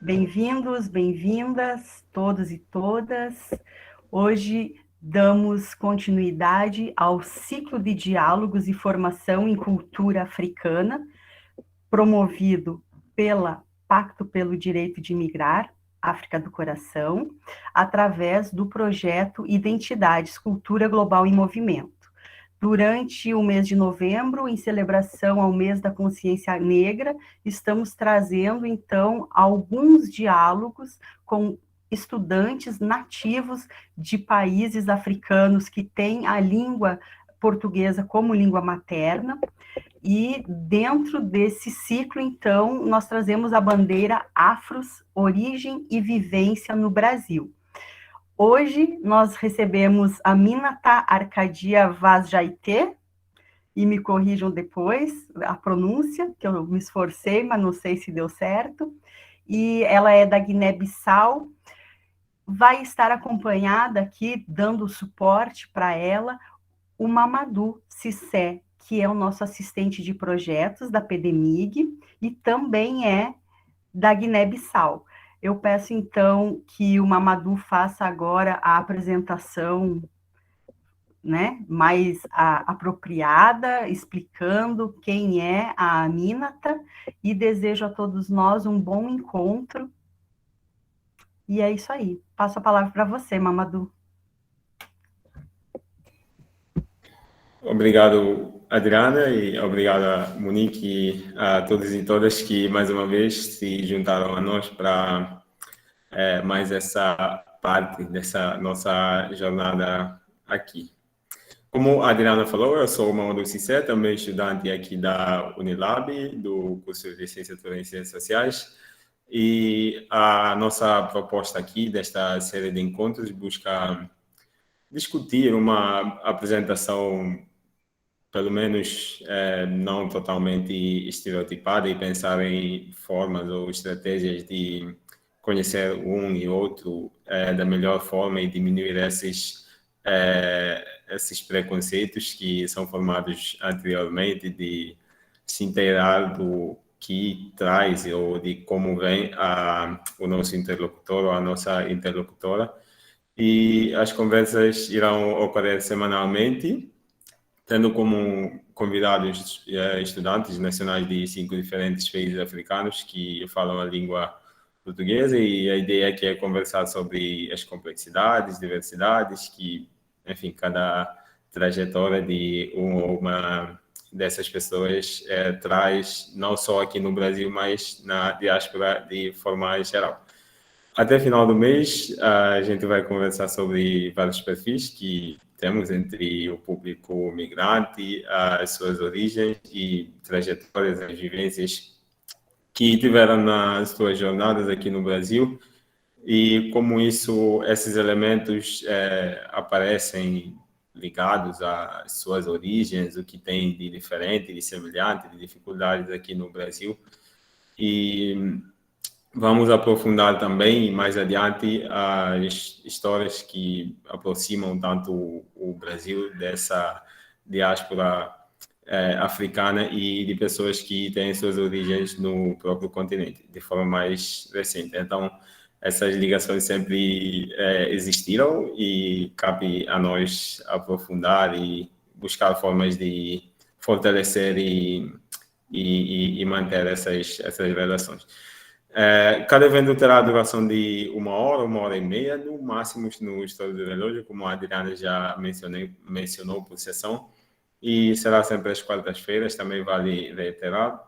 Bem-vindos, bem-vindas, todos e todas. Hoje damos continuidade ao ciclo de diálogos e formação em cultura africana, promovido pela Pacto pelo Direito de Migrar, África do Coração, através do projeto Identidades, Cultura Global em Movimento. Durante o mês de novembro, em celebração ao mês da consciência negra, estamos trazendo, então, alguns diálogos com estudantes nativos de países africanos que têm a língua portuguesa como língua materna. E dentro desse ciclo, então, nós trazemos a bandeira Afros, Origem e Vivência no Brasil. Hoje nós recebemos a Minata Arcadia Vaz Jaité, e me corrijam depois a pronúncia, que eu me esforcei, mas não sei se deu certo, e ela é da Guiné-Bissau, vai estar acompanhada aqui, dando suporte para ela, o Mamadou Cissé, que é o nosso assistente de projetos da PDMIG, e também é da Guiné-Bissau. Eu peço, então, que o Mamadou faça agora a apresentação, né, mais apropriada, explicando quem é a Aminata, e desejo a todos nós um bom encontro. E é isso aí. Passo a palavra para você, Mamadou. Obrigado, Adriana, e obrigado, Monique, e a todos e todas que, mais uma vez, se juntaram a nós para mais essa parte dessa nossa jornada aqui. Como a Adriana falou, eu sou o Mamadou Cissé, também estudante aqui da Unilab, do curso de Licenciatura em Ciências Sociais, e a nossa proposta aqui, desta série de encontros, busca discutir uma apresentação pelo menos não totalmente estereotipada, e pensar em formas ou estratégias de conhecer um e outro da melhor forma, e diminuir esses preconceitos que são formados anteriormente, de se inteirar do que traz ou de como vem o nosso interlocutor ou a nossa interlocutora. E as conversas irão ocorrer semanalmente, tendo como convidados estudantes nacionais de 5 diferentes países africanos que falam a língua portuguesa, e a ideia aqui é conversar sobre as complexidades, diversidades, que, enfim, cada trajetória de uma ou uma dessas pessoas traz, não só aqui no Brasil, mas na diáspora de forma geral. Até final do mês, a gente vai conversar sobre vários perfis que temos entre o público migrante, as suas origens e trajetórias, as vivências que tiveram nas suas jornadas aqui no Brasil, e como esses elementos aparecem ligados às suas origens, o que tem de diferente, de semelhante, de dificuldades aqui no Brasil. E vamos aprofundar também, mais adiante, as histórias que aproximam tanto o Brasil dessa diáspora africana, e de pessoas que têm suas origens no próprio continente, de forma mais recente. Então, essas ligações sempre existiram, e cabe a nós aprofundar e buscar formas de fortalecer e manter essas relações. Cada evento terá a duração de 1 hora e meia, no máximo, no estouro do relógio, como a Adriana já mencionou por sessão, e será sempre às quartas-feiras, também vale reiterar.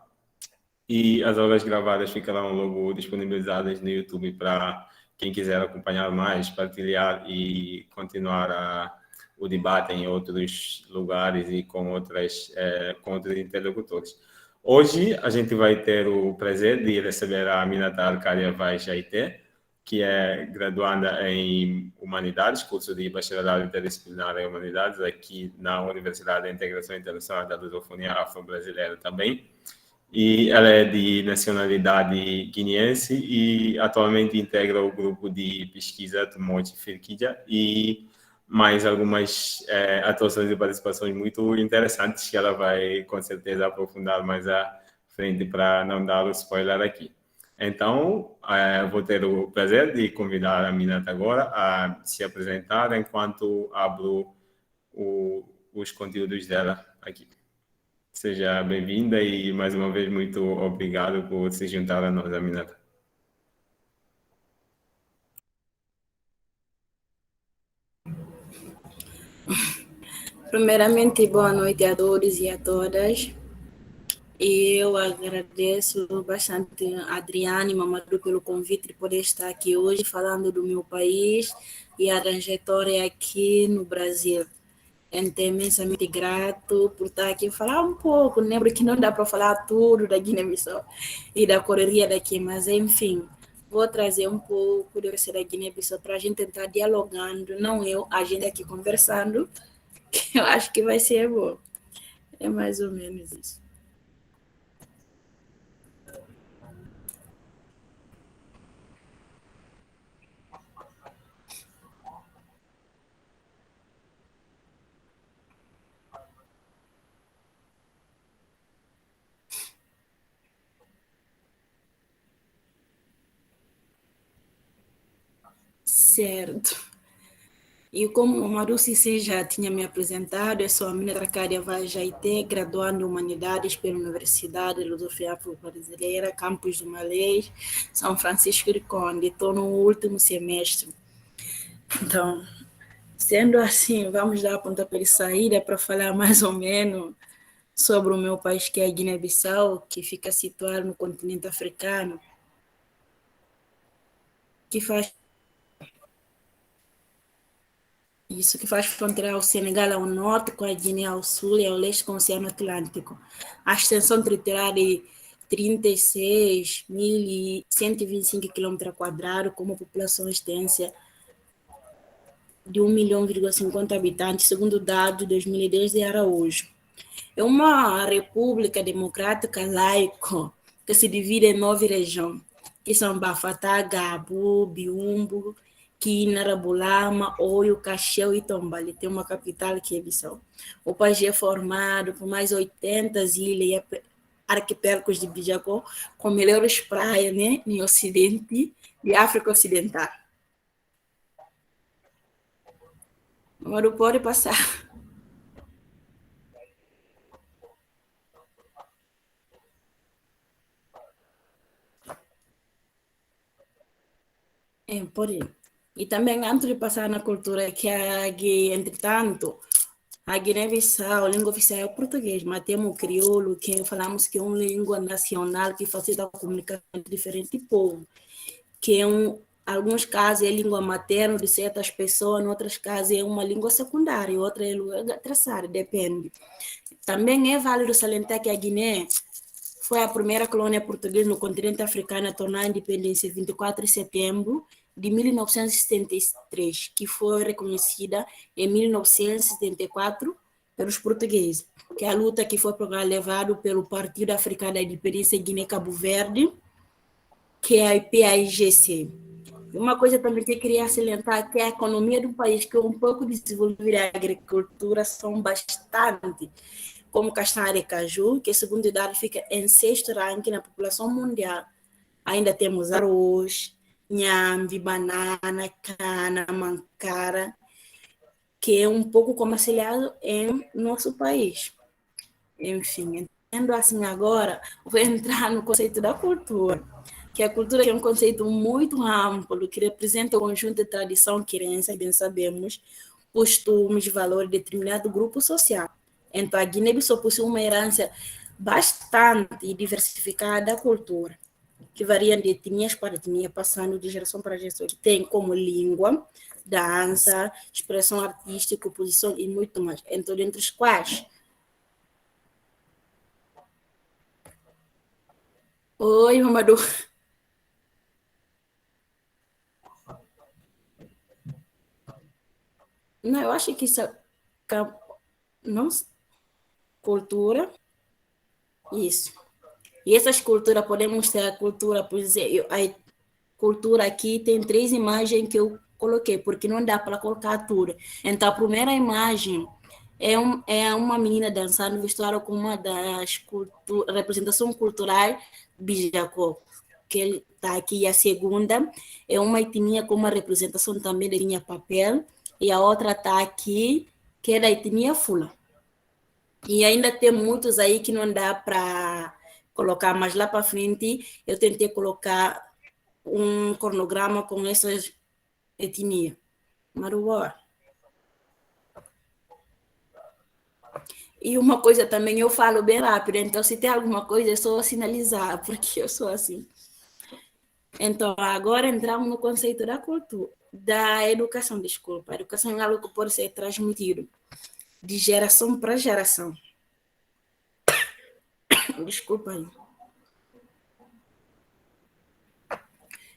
E as aulas gravadas ficarão logo disponibilizadas no YouTube para quem quiser acompanhar mais, partilhar e continuar o debate em outros lugares e com outros interlocutores. Hoje a gente vai ter o prazer de receber a Minata Arcadia Vaz Jaité, que é graduanda em Humanidades, curso de Bacharelado Interdisciplinar em Humanidades, aqui na Universidade de Integração Internacional da Lusofonia Afro-Brasileira também. E ela é de nacionalidade guineense e atualmente integra o grupo de pesquisa Tumote Firquija, e mais algumas atuações e participações muito interessantes que ela vai, com certeza, aprofundar mais à frente, para não dar o spoiler aqui. Então, vou ter o prazer de convidar a Minata agora a se apresentar enquanto abro os conteúdos dela aqui. Seja bem-vinda e, mais uma vez, muito obrigado por se juntar a nós, Aminata. Primeiramente, boa noite a todos e a todas. Eu agradeço bastante a Adriane e Mamadou pelo convite de poder estar aqui hoje falando do meu país e a trajetória aqui no Brasil. Estou imensamente grato por estar aqui e falar um pouco. Lembro que não dá para falar tudo da Guiné-Bissau e da correria daqui, mas enfim, vou trazer um pouco da Guiné-Bissau para a gente tentar dialogando, não eu, a gente aqui conversando, que eu acho que vai ser bom. É mais ou menos isso. Certo. E como o Maru Cissé já tinha me apresentado, eu sou a Mina Tracária Vajaité, graduando em Humanidades pela Universidade Lusofia Afro-Brasileira, campus do Malês, São Francisco de Conde. Estou no último semestre. Então, sendo assim, vamos dar a pontapé de saída para falar mais ou menos sobre o meu país, que é a Guiné-Bissau, que fica situado no continente africano, que faz fronteira ao Senegal ao norte, com a Guiné ao sul e ao leste com o Oceano Atlântico. A extensão territorial de 36.125 km², com uma população extensa de 1,50 milhão habitantes, segundo dados de 2010 de Araújo. É uma república democrática laica que se divide em 9 regiões, que são Bafatá, Gabu, Biumbo, Quina, Bulama, Oio, Caxeu e Tombali. Tem uma capital que é Bissau. O país é formado por mais 80 ilhas e arquipélagos de Bijacó, com melhores praias, né, no ocidente de África Ocidental. Agora pode passar. Pode. E também, antes de passar na cultura, que entretanto, a Guiné-Bissau, a língua oficial é o português, mas temos o crioulo, que falamos que é uma língua nacional que facilita a comunicação entre diferentes povos, que em alguns casos é língua materna de certas pessoas, em outros casos é uma língua secundária, outra é língua terciária, depende. Também é válido salientar que a Guiné foi a primeira colônia portuguesa no continente africano a tornar a independência em 24 de setembro de 1973, que foi reconhecida em 1974 pelos portugueses, que é a luta que foi levada pelo Partido Africano da Independência Guiné-Cabo Verde, que é a PAIGC. Uma coisa também que eu queria salientar que a economia do país, que é um pouco desenvolvida, a agricultura são bastante, como castanha e caju, que segundo o dado fica em 6º ranking na população mundial. Ainda temos arroz, inhambi, banana, cana, mancara, que é um pouco comercializado em nosso país. Enfim, entendo assim agora, vou entrar no conceito da cultura, que a cultura é um conceito muito amplo, que representa um conjunto de tradição, crença, bem sabemos, costumes, valores de determinado grupo social. Então, a Guiné-Bissau possui uma herança bastante diversificada da cultura, que varia de etnias para etnia, passando de geração para geração, que tem como língua, dança, expressão artística, composição e muito mais, entre os quais... Oi, Mamadou. Não, eu acho que isso é não, cultura, isso. E essas culturas, podemos ter a cultura, por exemplo, a cultura aqui tem 3 imagens que eu coloquei, porque não dá para colocar tudo. Então, a primeira imagem é uma menina dançando vestida com uma das representações culturais Bijacó, que ele está aqui. E a segunda é uma etnia com uma representação também da linha papel, e a outra está aqui, que é da etnia Fula. E ainda tem muitos aí que não dá para colocar, mas lá para frente eu tentei colocar um cronograma com essas etnias. Maruá. E uma coisa também, eu falo bem rápido, então se tem alguma coisa é só sinalizar, porque eu sou assim. Então, agora entramos no conceito da cultura, da educação, desculpa. A educação é algo que pode ser transmitido de geração para geração. Desculpa aí.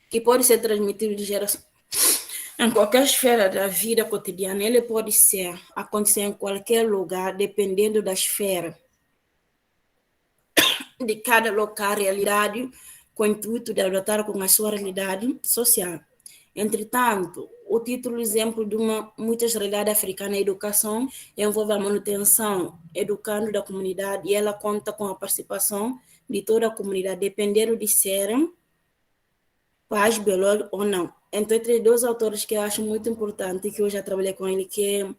Que pode ser transmitido de geração. Em qualquer esfera da vida cotidiana, ele pode acontecer em qualquer lugar, dependendo da esfera de cada local, realidade, com o intuito de adotar com a sua realidade social. Entretanto, o título exemplo de muitas realidades africanas, a educação envolve a manutenção, educando da comunidade, e ela conta com a participação de toda a comunidade, dependendo de serem pais biológicos ou não. Então, entre dois autores que eu acho muito importante, que eu já trabalhei com ele, que é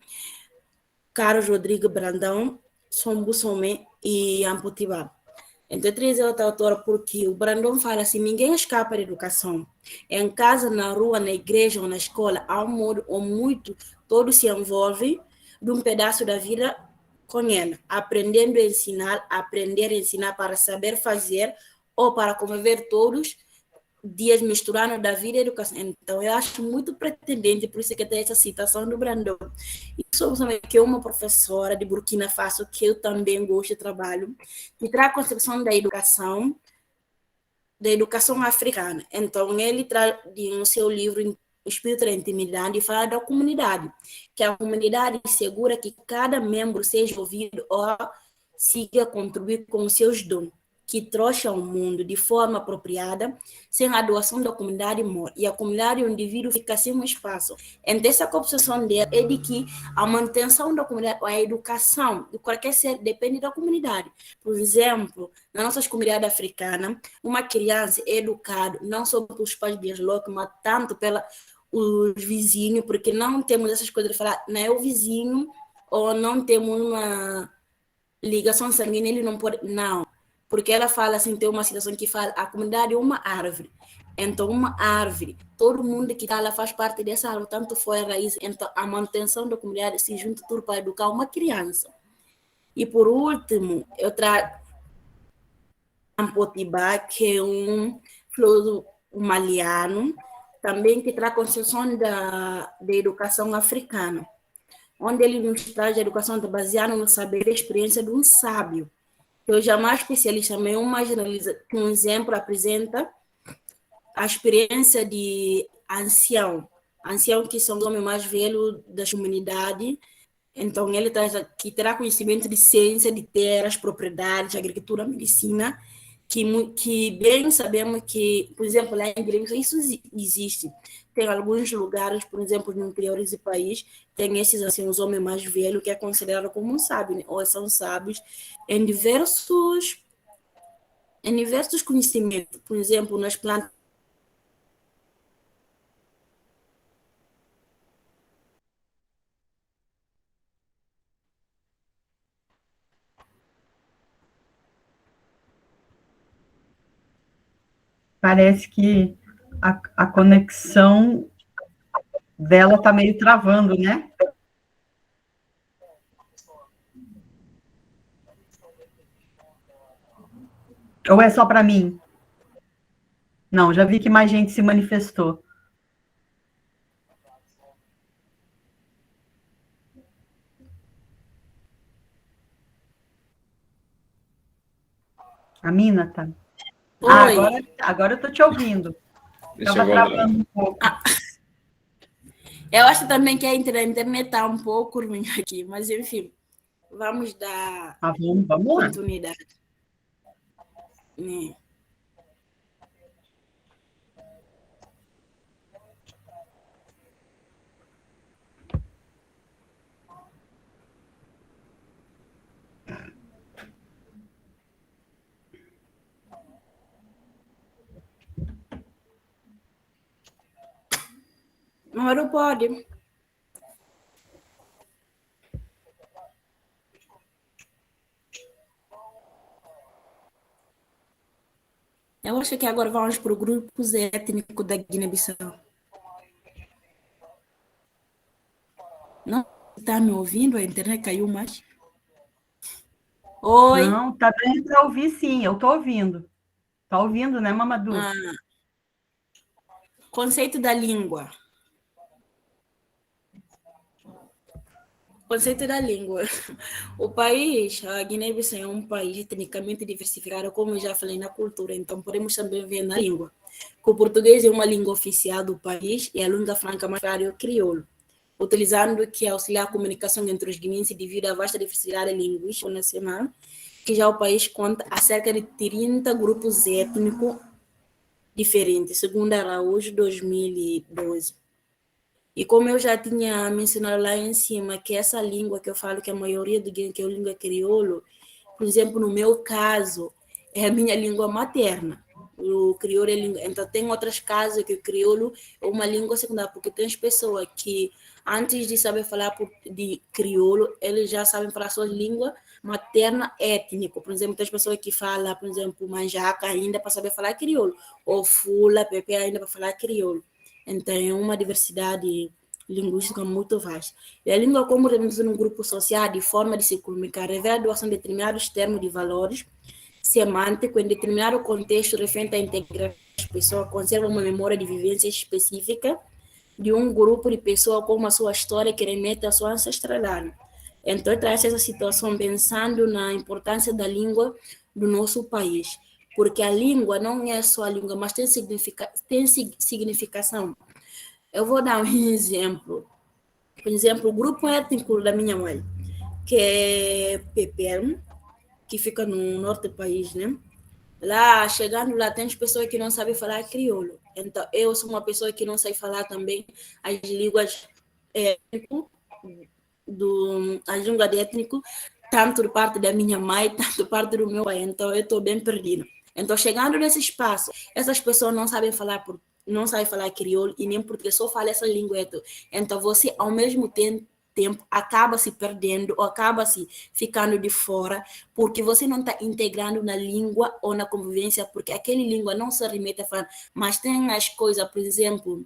Carlos Rodrigues Brandão, Sombu Somé e Amputibá. Então, três é outra autora porque o Brandão fala assim, ninguém escapa da educação. Em casa, na rua, na igreja ou na escola, há um modo ou muito, todos se envolvem de um pedaço da vida com ela, aprendendo a ensinar, aprender a ensinar para saber fazer ou para conviver todos dias misturando da vida e educação. Então, eu acho muito pretendente, por isso que tem essa citação do Brandão. E sou também que é uma professora de Burkina Faso, que eu também gosto de trabalho, que traz a concepção da educação africana. Então, ele traz no seu livro O Espírito da Intimidade e fala da comunidade, que a comunidade segura que cada membro seja ouvido ou siga contribuir com seus dons, que trouxe ao mundo de forma apropriada, sem a doação da comunidade morre, e a comunidade o indivíduo fica sem um espaço. Então, essa concepção dela é de que a manutenção da comunidade, a educação de qualquer ser depende da comunidade. Por exemplo, nas nossas comunidades africanas, uma criança é educada não só pelos pais biológicos, mas tanto pelos vizinhos, porque não temos essas coisas de falar, não é o vizinho, ou não temos uma ligação sanguínea, ele não pode, não. Porque ela fala assim, tem uma situação que fala, a comunidade é uma árvore. Então, uma árvore, todo mundo que está lá faz parte dessa árvore, tanto foi a raiz. Então, a manutenção da comunidade se junta tudo para educar uma criança. E, por último, eu trago Ampotibá, que é um filósofo maliano, também que traz a concepção da educação africana, onde ele nos traz a educação baseada no saber e experiência de um sábio. Eu jamais especialista, mas uma generalização, um exemplo apresenta a experiência de ancião que são os homens mais velhos da comunidade. Então, ele traz que terá conhecimento de ciência, de terras, propriedades, agricultura, medicina, que bem sabemos que, por exemplo, lá em Guilherme, isso existe. Tem alguns lugares, por exemplo, no interior desse país, tem esses, assim, os homens mais velhos, que é considerado como um sábio, né? Ou são sábios em diversos conhecimentos. Por exemplo, nas plantas. Parece que a conexão dela está meio travando, né? Ou é só para mim? Não, já vi que mais gente se manifestou. A Mina tá. Ah, agora eu estou te ouvindo. Estava travando um pouco. Eu acho também que a internet está um pouco ruim aqui, mas enfim, vamos dar vamos lá. Oportunidade. Né? Mas pode. Eu acho que agora vamos para o grupos étnico da Guiné-Bissau. Não está me ouvindo? A internet caiu mais? Oi? Não, tá dando para ouvir sim, eu tô ouvindo. Tá ouvindo, né, Mamadou? Conceito da língua. Conceito da língua. O país, a Guiné-Bissau é um país etnicamente diversificado, como eu já falei, na cultura, então podemos também ver na língua. O português é uma língua oficial do país e a língua franca mais clara é o crioulo, utilizando que auxilia a comunicação entre os guineenses devido à vasta diversidade linguística nacional, que já o país conta a cerca de 30 grupos étnicos diferentes, segundo Araújo, 2012. E como eu já tinha mencionado lá em cima, que essa língua que eu falo, que a maioria do Guiné, que é a língua crioulo, por exemplo, no meu caso, é a minha língua materna. O crioulo é língua. Então, tem outras casas que o crioulo é uma língua secundária, porque tem pessoas que, antes de saber falar de crioulo, eles já sabem falar sua língua materna étnica. Por exemplo, tem pessoas que falam, por exemplo, manjaca ainda para saber falar crioulo, ou fula, pepe ainda para falar crioulo. Então, é uma diversidade linguística muito vasta. E a língua, como representa no grupo social, de forma de se comunicar, revela a doação de determinados termos de valores semânticos em determinado contexto referente a integrar as pessoas, conserva uma memória de vivência específica de um grupo de pessoas com a sua história que remete à sua ancestralidade. Então, eu trago essa situação pensando na importância da língua do nosso país, porque a língua não é só a língua, mas tem significação. Eu vou dar um exemplo. Por exemplo, o grupo étnico da minha mãe, que é Pepel, que fica no norte do país, né? Lá, chegando lá, tem pessoas que não sabem falar crioulo. Então, eu sou uma pessoa que não sei falar também as línguas as línguas étnico, tanto de parte da minha mãe, tanto de parte do meu pai. Então, eu estou bem perdida. Então, chegando nesse espaço, essas pessoas não sabem falar crioulo e nem português, só falam essa língua. Então, você, ao mesmo tempo, acaba se perdendo ou acaba se ficando de fora porque você não está integrando na língua ou na convivência, porque aquela língua não se remete a falar, mas tem as coisas, por exemplo,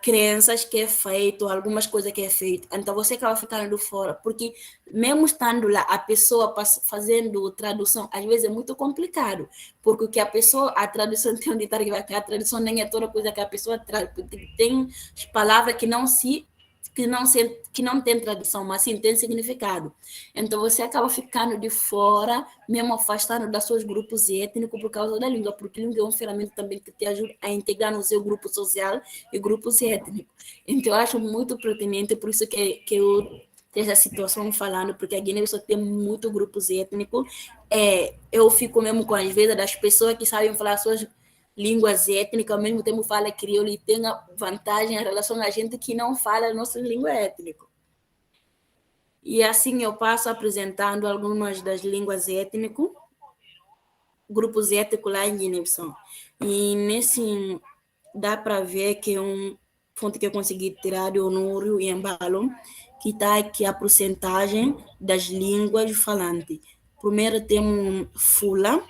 crenças que é feito, algumas coisas que é feito. Então você acaba ficando fora, porque mesmo estando lá, a pessoa fazendo tradução, às vezes é muito complicado, porque o que a tradução tem um ditado que a tradução nem é toda coisa que a pessoa traz, tem palavras que não tem tradução, mas sim tem significado. Então você acaba ficando de fora, mesmo afastando dos seus grupos étnicos por causa da língua, porque a língua é uma ferramenta também que te ajuda a integrar no seu grupo social e grupos étnicos. Então eu acho muito pertinente, por isso que eu tenho essa situação falando, porque a Guiné-Bissau tem muitos grupos étnicos. Eu fico mesmo com as vezes das pessoas que sabem falar suas línguas étnicas, ao mesmo tempo fala crioulo e tem a vantagem em relação a gente que não fala a nossa língua étnica. E assim eu passo apresentando algumas das línguas étnicas, grupos étnicos lá em Guiné-Bissau. E nesse dá para ver que é um fonte que eu consegui tirar de Honório e Embalo, que está aqui a porcentagem das línguas falantes. Primeiro temos Fula,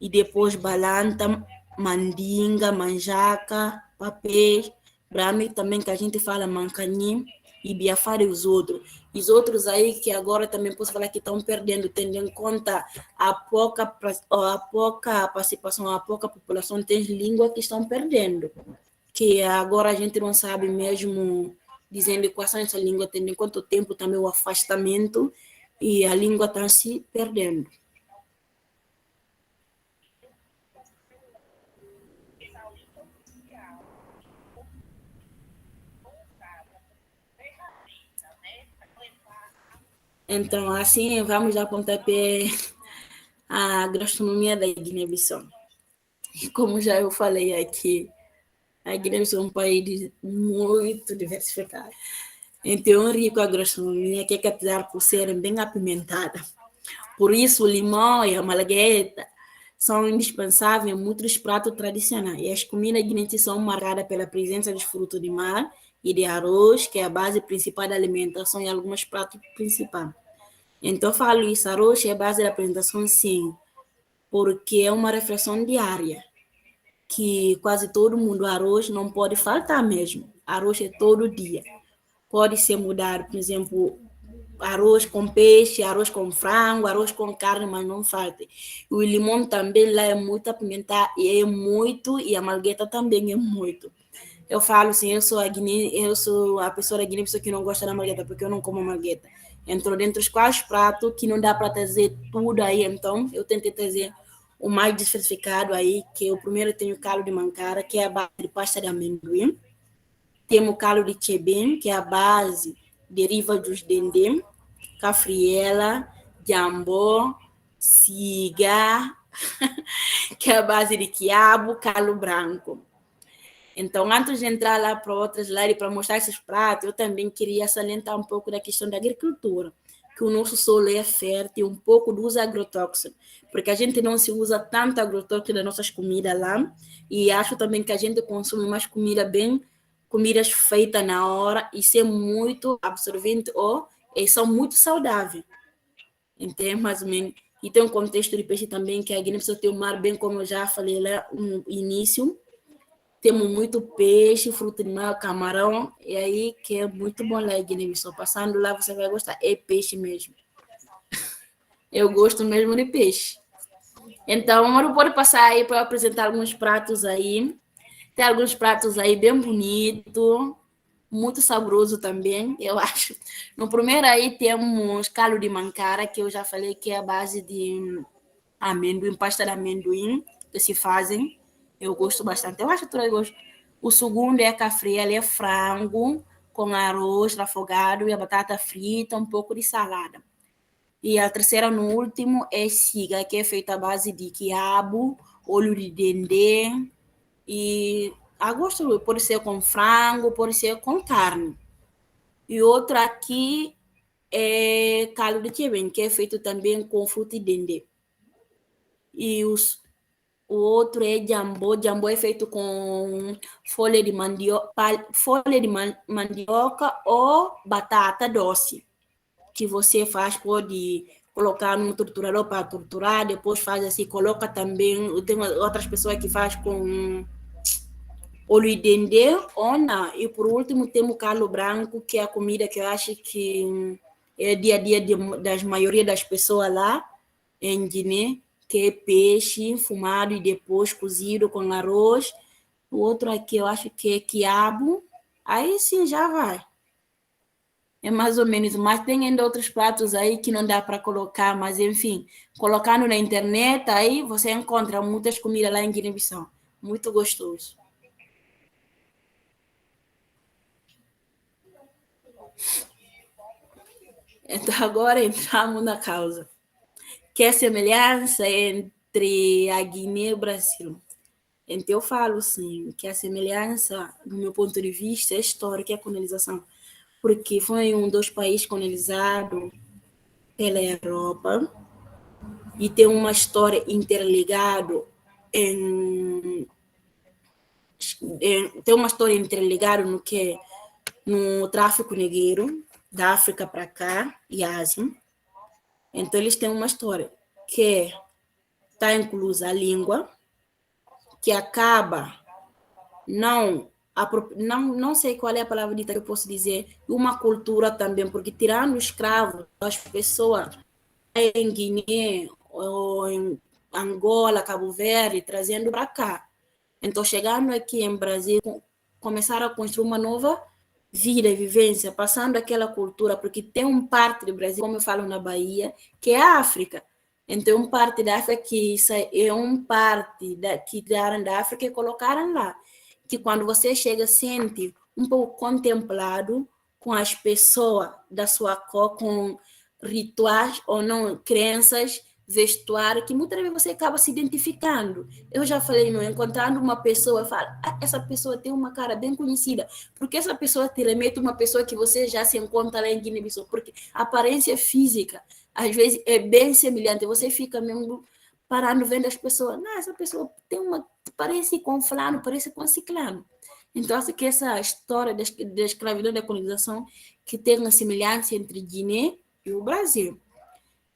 e depois Balanta, Mandinga, Manjaca, Papês, Brahmi também que a gente fala Mancani, e Biafara e os outros. E os outros aí que agora também posso falar que estão perdendo, tendo em conta a pouca participação, a pouca população, tem línguas que estão perdendo. Que agora a gente não sabe mesmo dizendo quais são essa língua, tendo em conta o tempo também, o afastamento, e a língua está se perdendo. Então, assim, vamos dar pontapé à gastronomia da Guiné-Bissau. Como já eu falei aqui, a Guiné-Bissau é um país muito diversificado. Então, é rico a gastronomia, que é caracterizada por serem bem apimentada. Por isso, o limão e a malagueta são indispensáveis em muitos pratos tradicionais. E as comidas guineenses são marcadas pela presença de frutos de mar e de arroz, que é a base principal da alimentação, e alguns pratos principais. Então, eu falo isso, arroz é a base da alimentação, sim, porque é uma refeição diária, que quase todo mundo, arroz não pode faltar mesmo. Arroz é todo dia. Pode ser mudado, por exemplo, arroz com peixe, arroz com frango, arroz com carne, mas não falta. O limão também lá é muito apimentado, e a malgueta também é muito. Eu falo assim, eu sou a pessoa da Guiné que não gosta da malgueta, porque eu não como malgueta. Entrou dentro dos 4 pratos que não dá para trazer tudo aí, então eu tentei trazer o mais diversificado aí, que o primeiro tem o caldo de mancara, que é a base de pasta de amendoim. Temos o caldo de chebem, que é a base, deriva dos dendê, cafriela, jambô, siga, que é a base de quiabo, caldo branco. Então, antes de entrar lá para outras lives, para mostrar esses pratos, eu também queria salientar um pouco da questão da agricultura, que o nosso solo é fértil, um pouco do uso agrotóxico, porque a gente não se usa tanto agrotóxico nas nossas comidas lá, e acho também que a gente consome mais comidas feitas na hora, e ser muito absorvente, e são muito saudáveis. Então, mais ou menos. E tem um contexto de peixe também, que a Guiné precisa ter o mar, bem como eu já falei lá no início. Temos muito peixe, fruto de mar, camarão, e aí que é muito bom lá em Guiné-Bissau. Passando lá, você vai gostar. É peixe mesmo. Eu gosto mesmo de peixe. Então, eu pode passar aí para apresentar alguns pratos aí. Tem alguns pratos aí bem bonitos, muito saboroso também, eu acho. No primeiro aí temos caldo de mancara, que eu já falei que é a base de amendoim, pasta de amendoim, que se fazem. Eu gosto bastante. Eu acho que eu gosto. O segundo é cafriela, é frango com arroz afogado e a batata frita, um pouco de salada. E a terceira, no último, é siga, que é feita à base de quiabo, óleo de dendê e a gosto pode ser com frango, pode ser com carne. E outro aqui é caldo de chebem, que é feito também com fruto de dendê. E o outro é jambô. Jambô é feito com folha de mandioca ou batata doce, que você faz, pode colocar no triturador para triturar, depois faz assim, coloca também, tem outras pessoas que faz com óleo de dendê ou não. E por último temos o caldo branco, que é a comida que eu acho que é dia a dia das maioria das pessoas lá em Guiné, que é peixe fumado e depois cozido com arroz. O outro aqui eu acho que é quiabo. Aí sim já vai. É mais ou menos, mas tem ainda outros pratos aí que não dá para colocar, mas enfim, colocando na internet, aí você encontra muitas comidas lá em Guiné-Bissau. Muito gostoso. Então agora entramos na causa. Que é a semelhança entre a Guiné e o Brasil. Então eu falo sim, que a semelhança, do meu ponto de vista, é histórica, é a colonização. Porque foi um dos países colonizados pela Europa e tem uma história interligada tem uma história interligada no tráfico negreiro da África para cá e Ásia. Então eles têm uma história que está inclusa a língua, que acaba não sei qual é a palavra dita que eu posso dizer, uma cultura também, porque tirando os escravos, as pessoas em Guiné ou em Angola, Cabo Verde, trazendo para cá. Então, chegando aqui em Brasil, começaram a construir uma nova vida e vivência, passando aquela cultura, porque tem uma parte do Brasil, como eu falo na Bahia, que é a África. Então, uma parte da África que é uma parte que tiraram da África e colocaram lá. Que quando você chega, sente um pouco contemplado com as pessoas da sua cor, com rituais ou não, crenças, vestuário, que muitas vezes você acaba se identificando. Eu já falei, encontrando uma pessoa, eu falo, essa pessoa tem uma cara bem conhecida, porque essa pessoa te remete a uma pessoa que você já se encontra lá em Guiné-Bissau, porque a aparência física, às vezes, é bem semelhante, você fica mesmo parando, vendo as pessoas. Não, essa pessoa parece com fulano, parece com ciclano. Então, acho que essa história da escravidão e da colonização que tem uma semelhança entre Guiné e o Brasil,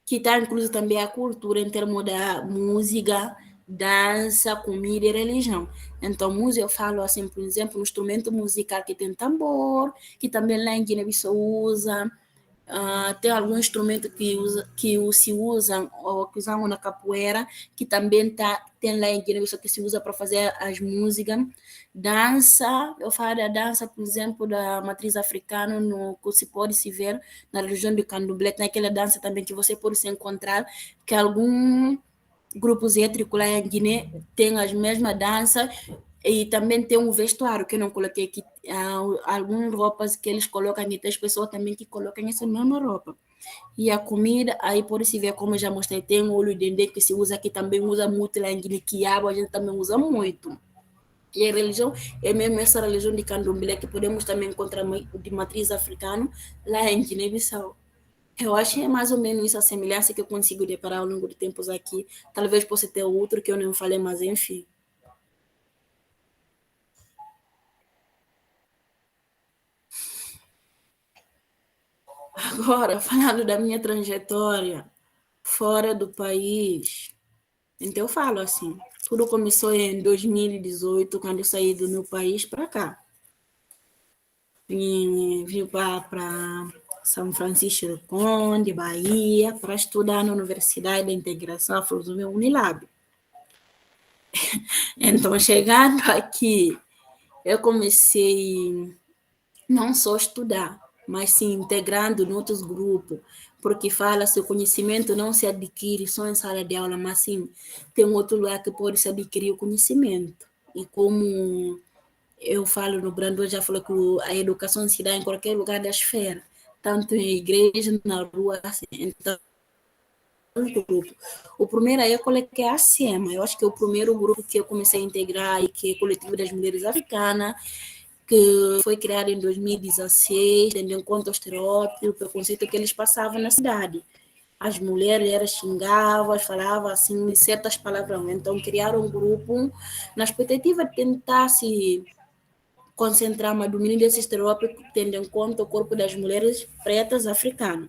que está incluso também a cultura em termos da música, dança, comida e religião. Então, música, eu falo assim, por exemplo, um instrumento musical que tem tambor, que também lá em Guiné-Bissau usa. Tem algum instrumento que se usam ou que usamos na capoeira, que também tem lá em Guiné-Bissau que se usa para fazer as músicas. Dança, eu falo da dança, por exemplo, da matriz africana, que se pode se ver na região do Candomblé, tem aquela dança também que você pode se encontrar, que alguns grupos étnicos lá em Guiné têm as mesmas danças. E também tem um vestuário que eu não coloquei aqui, algumas roupas que eles colocam, e tem as pessoas também que colocam essa mesma roupa. E a comida, aí pode se ver, como eu já mostrei, tem o olho de dendê que se usa aqui, também usa muito lá em Guiné, quiabo, a gente também usa muito. E a religião é mesmo essa religião de Candomblé, que podemos também encontrar de matriz africana lá em Guiné-Bissau. Eu acho que é mais ou menos essa semelhança que eu consigo deparar ao longo de tempos aqui. Talvez possa ter outro que eu não falei, mas enfim. Agora, falando da minha trajetória fora do país, então eu falo assim, tudo começou em 2018, quando eu saí do meu país para cá. Vim para São Francisco do Conde, Bahia, para estudar na Universidade da Integração Afro-Zumbi Unilab. Então, chegando aqui, eu comecei não só a estudar, mas se integrando em outros grupos, porque fala-se o conhecimento não se adquire só em sala de aula, mas sim tem outro lugar que pode se adquirir o conhecimento. E como eu falo no Brando, já falou que a educação se dá em qualquer lugar da esfera, tanto em igreja, na rua, assim. Então, grupo. O primeiro aí eu coloquei a SEMA, eu acho que é o primeiro grupo que eu comecei a integrar, e que é o Coletivo das Mulheres Africanas, que foi criado em 2016, tendo em conta o estereótipo, o preconceito que eles passavam na cidade. As mulheres eram xingavam, falavam assim certas palavrões. Então, criaram um grupo na expectativa de tentar se concentrar no domínio desse estereótipo, tendo em conta o corpo das mulheres pretas africanas.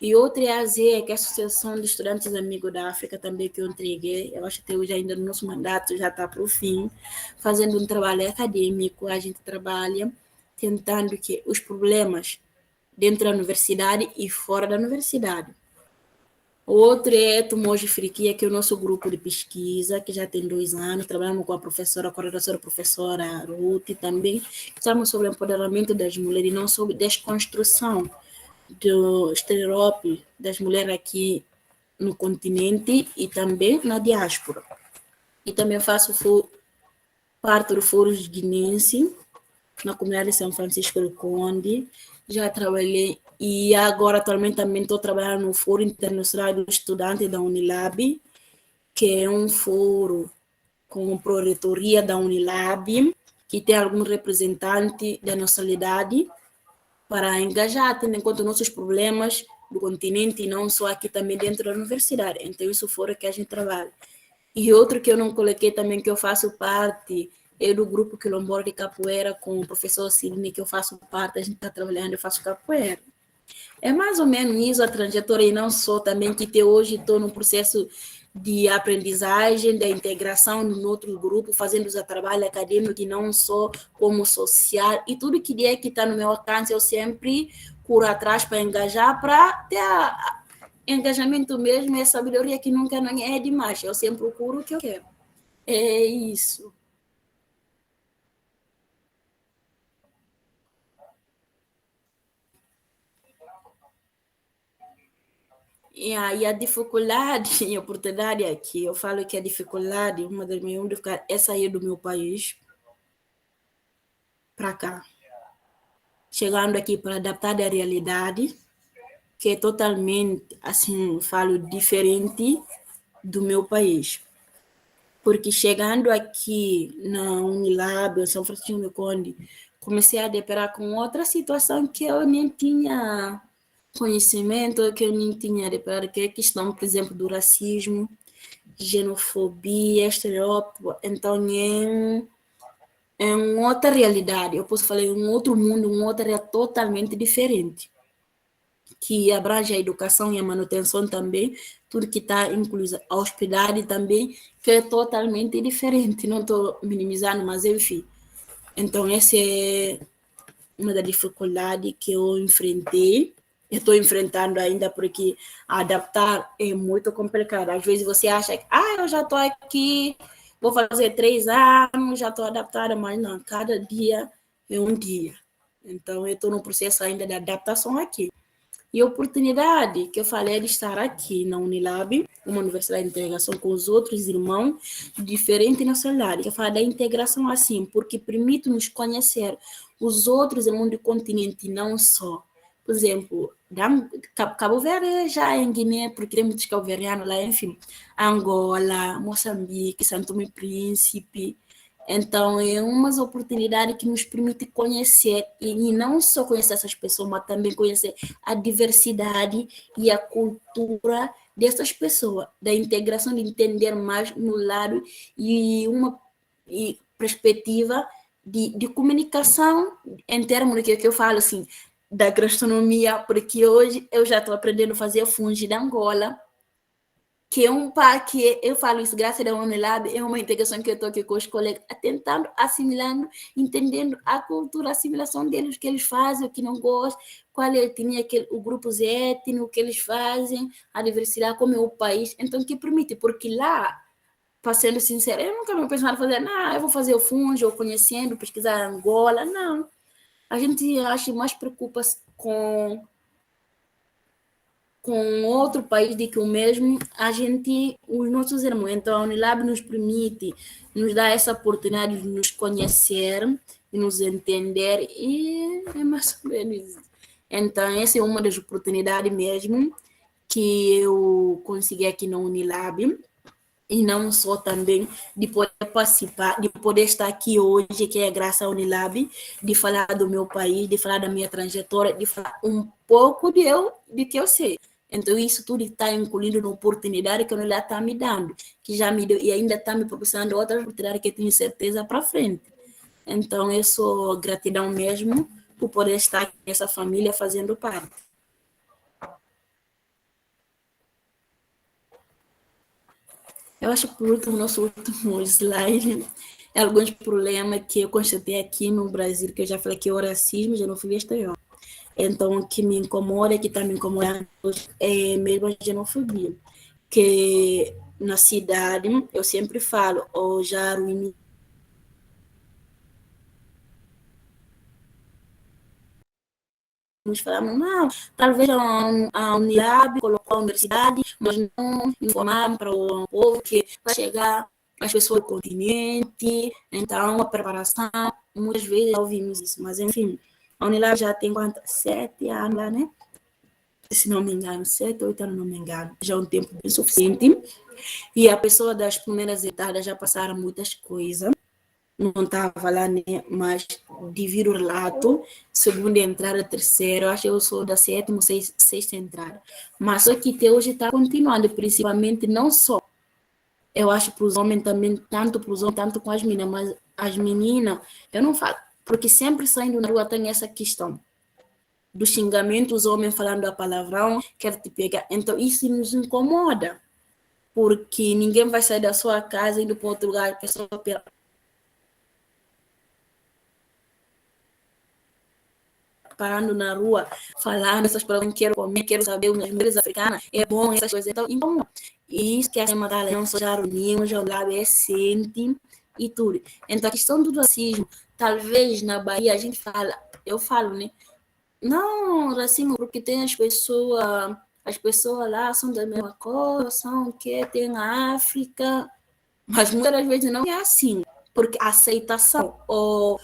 E outra é a ASE, que é a Associação de Estudantes Amigos da África, também que eu entreguei. Eu acho que hoje ainda no nosso mandato já está para o fim, fazendo um trabalho acadêmico. A gente trabalha tentando que os problemas dentro da universidade e fora da universidade. Outro é Tumoji Friquia, que é o nosso grupo de pesquisa, que já tem 2 anos. Trabalhamos com a coordenadora professora Ruth também. Estamos sobre o empoderamento das mulheres e não sobre desconstrução do estereótipo das mulheres aqui no continente e também na diáspora. E também faço parte do Fórum Guinense, na comunidade de São Francisco do Conde. Já trabalhei e agora atualmente também estou trabalhando no Fórum Internacional do Estudante da Unilab, que é um fórum com a pró-reitoria da Unilab, que tem algum representante da nossa idade, para engajar, tendo em conta nossos problemas do continente e não só aqui também dentro da universidade. Então, isso fora que a gente trabalha. E outro que eu não coloquei também, que eu faço parte, é do grupo Quilombola de Capoeira, com o professor Sidney, que eu faço parte, a gente está trabalhando, eu faço capoeira. É mais ou menos isso a trajetória, e não só também que até hoje estou num processo de aprendizagem, da integração no outro grupo, fazendo o trabalho acadêmico e não só como social, e tudo que é que está no meu alcance, eu sempre corro atrás para engajar, para ter engajamento mesmo, é sabedoria que nunca não é demais, eu sempre procuro o que eu quero. É isso. E aí a dificuldade e a oportunidade aqui, eu falo que a dificuldade, uma das minhas dificuldades é sair do meu país para cá. Chegando aqui para adaptar da realidade, que é totalmente, assim, falo, diferente do meu país. Porque chegando aqui na Unilab, em São Francisco do Conde, comecei a deparar com outra situação que eu nem tinha conhecimento, que eu nem tinha deparado, que é a questão, por exemplo, do racismo, xenofobia, estereótipo. Então, é uma outra realidade. Eu posso falar em um outro mundo, uma outra realidade totalmente diferente, que abrange a educação e a manutenção também, tudo que está incluso, a hospedagem também, que é totalmente diferente. Não estou minimizando, mas enfim. Então, essa é uma das dificuldades que eu enfrentei. Eu estou enfrentando ainda porque adaptar é muito complicado. Às vezes você acha que, eu já estou aqui, vou fazer 3 anos, já estou adaptada, mas não, cada dia é um dia. Então, eu estou no processo ainda de adaptação aqui. E a oportunidade que eu falei de estar aqui na Unilab, uma universidade de integração com os outros irmãos de diferentes nacionalidades, que eu falo da integração assim, porque permite nos conhecer os outros irmãos do continente, não só. Por exemplo, Cabo Verde já é em Guiné, porque tem muitos cabo-verdianos lá, enfim, Angola, Moçambique, Santo Tomé e Príncipe. Então, é uma oportunidade que nos permite conhecer, e não só conhecer essas pessoas, mas também conhecer a diversidade e a cultura dessas pessoas, da integração, de entender mais no lado e uma perspectiva de comunicação em termos do que eu falo, assim, da gastronomia, porque hoje eu já estou aprendendo a fazer fungi da Angola, que é que eu falo isso graças a Unilab, é uma integração que eu estou aqui com os colegas, tentando, assimilando, entendendo a cultura, a assimilação deles, o que eles fazem, o que não gostam, qual é a etnia, o grupo étnico, o que eles fazem, a diversidade, como é o país. Então, que permite, porque lá, para ser sincero, eu nunca me pensava em fazer, eu vou fazer o fungo, ou conhecendo, pesquisar Angola, não. A gente acha mais preocupa com outro país do que o mesmo, os nossos irmãos. Então, a Unilab nos permite, nos dá essa oportunidade de nos conhecer, de nos entender, e é mais ou menos isso. Então, essa é uma das oportunidades mesmo que eu consegui aqui na Unilab, e não só também de poder participar, de poder estar aqui hoje, que é graças à Unilab, de falar do meu país, de falar da minha trajetória, de falar um pouco de que eu sei. Então, isso tudo está incluindo na oportunidade que a Unilab está me dando, que já me deu, e ainda está me proporcionando outras oportunidades que eu tenho certeza para frente. Então, eu sou gratidão mesmo por poder estar nessa família fazendo parte. Eu acho que por último, nosso último slide, é alguns problemas que eu constatei aqui no Brasil, que eu já falei que é o racismo, xenofobia exterior. Então, o que me incomoda, que está me incomodando, é mesmo a xenofobia. Que na cidade, eu sempre falo, ou já ruim. Nós falamos, não, talvez a Unilab colocou a universidade, mas não informaram para o povo que vai chegar as pessoas do continente, então a preparação, muitas vezes ouvimos isso, mas enfim, a Unilab já tem 7 anos lá, né? Se não me engano, 7, 8 anos, não me engano, já é um tempo bem suficiente, e a pessoa das primeiras etapas já passaram muitas coisas, não estava lá, né? Mas divido o relato, segunda entrada, terceira, acho que eu sou da sétima, sexta entrada. Mas só que até hoje está continuando, principalmente não só, eu acho para os homens também, tanto para os homens, tanto com as meninas, mas as meninas, eu não falo, porque sempre saindo na rua tem essa questão do xingamento, os homens falando a palavrão, quer te pegar. Então isso nos incomoda, porque ninguém vai sair da sua casa indo para outro lugar, a pessoa parando na rua, falando essas palavras, quero comer, quero saber as mulheres africanas, é bom essas coisas. Então, e isso que a Semana da não só já reunimos, já lá é sente e tudo. Então, a questão do racismo, talvez na Bahia a gente fala, eu falo, né? Não, racismo, porque tem as pessoas lá são da mesma cor, são que tem a África, mas muitas vezes não é assim, porque a aceitação, ou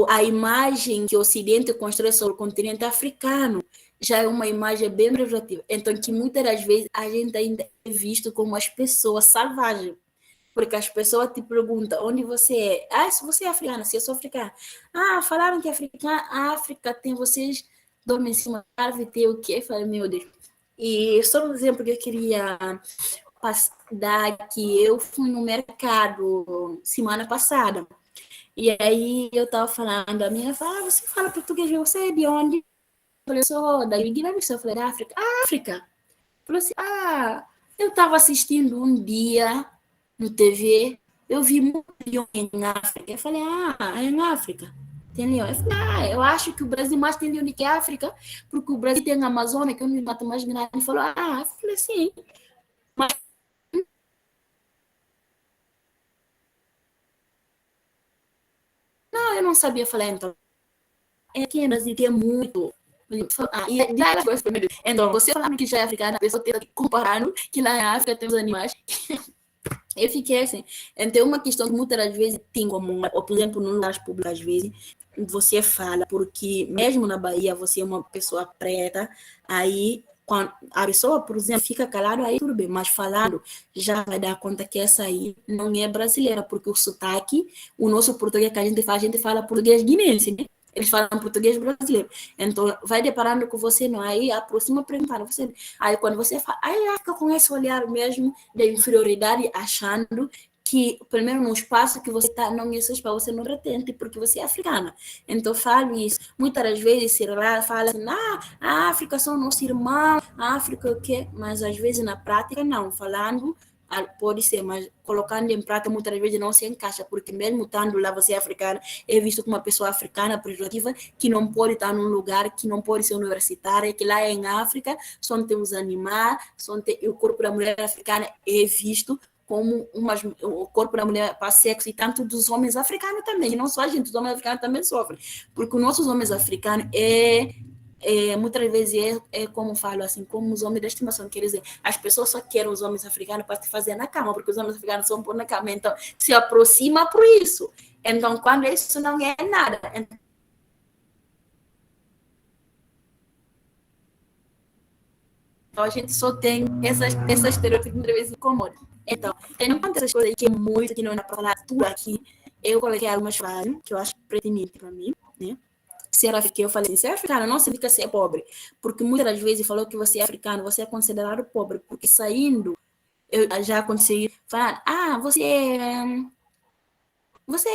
a imagem que o Ocidente constrói sobre o continente africano já é uma imagem bem pejorativa. Então, que muitas das vezes a gente ainda é visto como as pessoas selvagens. Porque as pessoas te perguntam onde você é. Se você é africana, se eu sou africana. Falaram que a África tem vocês dormem em cima da árvore, tem o quê? Eu falei, meu Deus. E só um exemplo que eu queria que eu fui no mercado semana passada. E aí eu tava falando, a minha fala, você fala português, você é de onde? Eu falei, sou da Guiné-Bissau, eu falei, da África. África? Falou assim, eu tava assistindo um dia no TV, eu vi muito leão em África. Eu falei, é em África. Tem leão. Eu falei, eu acho que o Brasil mais tem leão do que a África, porque o Brasil tem a Amazônia, que é um dos matos mais grandes. Ele falou, eu falei, sim. Mas não, eu não sabia falar, então. Aqui no Brasil tem muito. E já coisas primeiro. Então, você falando que já é africana, a pessoa tem que comparando que lá na África tem os animais. Eu fiquei assim. Então, uma questão que muitas vezes tem como, ou, por exemplo, no lugar público, às vezes, você fala, porque mesmo na Bahia, você é uma pessoa preta, aí quando a pessoa, por exemplo, fica calada, aí tudo bem, mas falando, já vai dar conta que essa aí não é brasileira, porque o sotaque, o nosso português que a gente fala português guinense, né? Eles falam português brasileiro. Então, vai deparando com você, não? Aí aproxima perguntando. Você, aí quando você fala, aí fica com esse olhar mesmo de inferioridade, achando que, primeiro, no espaço que você está, não é esse espaço, você não pretende, porque você é africana. Então, falo isso. Muitas vezes, se lá fala assim, a África são nossos irmãos, a África o quê? Mas, às vezes, na prática, não. Falando, pode ser, mas colocando em prática muitas vezes não se encaixa, porque mesmo estando lá você é africana, é visto como uma pessoa africana privativa que não pode estar num lugar, que não pode ser universitária, que lá em África só tem os animais, o corpo da mulher africana é visto como o corpo da mulher para sexo, e tanto dos homens africanos também, e não só a gente, os homens africanos também sofrem, porque os nossos homens africanos muitas vezes como falo assim, como os homens da estimação, quer dizer, as pessoas só querem os homens africanos para se fazer na cama, porque os homens africanos são por na cama, então se aproxima por isso. Então, quando isso não é nada, então a gente só tem essa estereótipo que muitas vezes incomoda. Então, tem muitas coisas que é muito, que não dá para falar tudo aqui. Eu coloquei algumas frases que eu acho pertinentes para mim, né? Que eu falei, ser africano não significa ser pobre, porque muitas vezes falou que você é africano, você é considerado pobre, porque saindo, eu já consegui falar, você é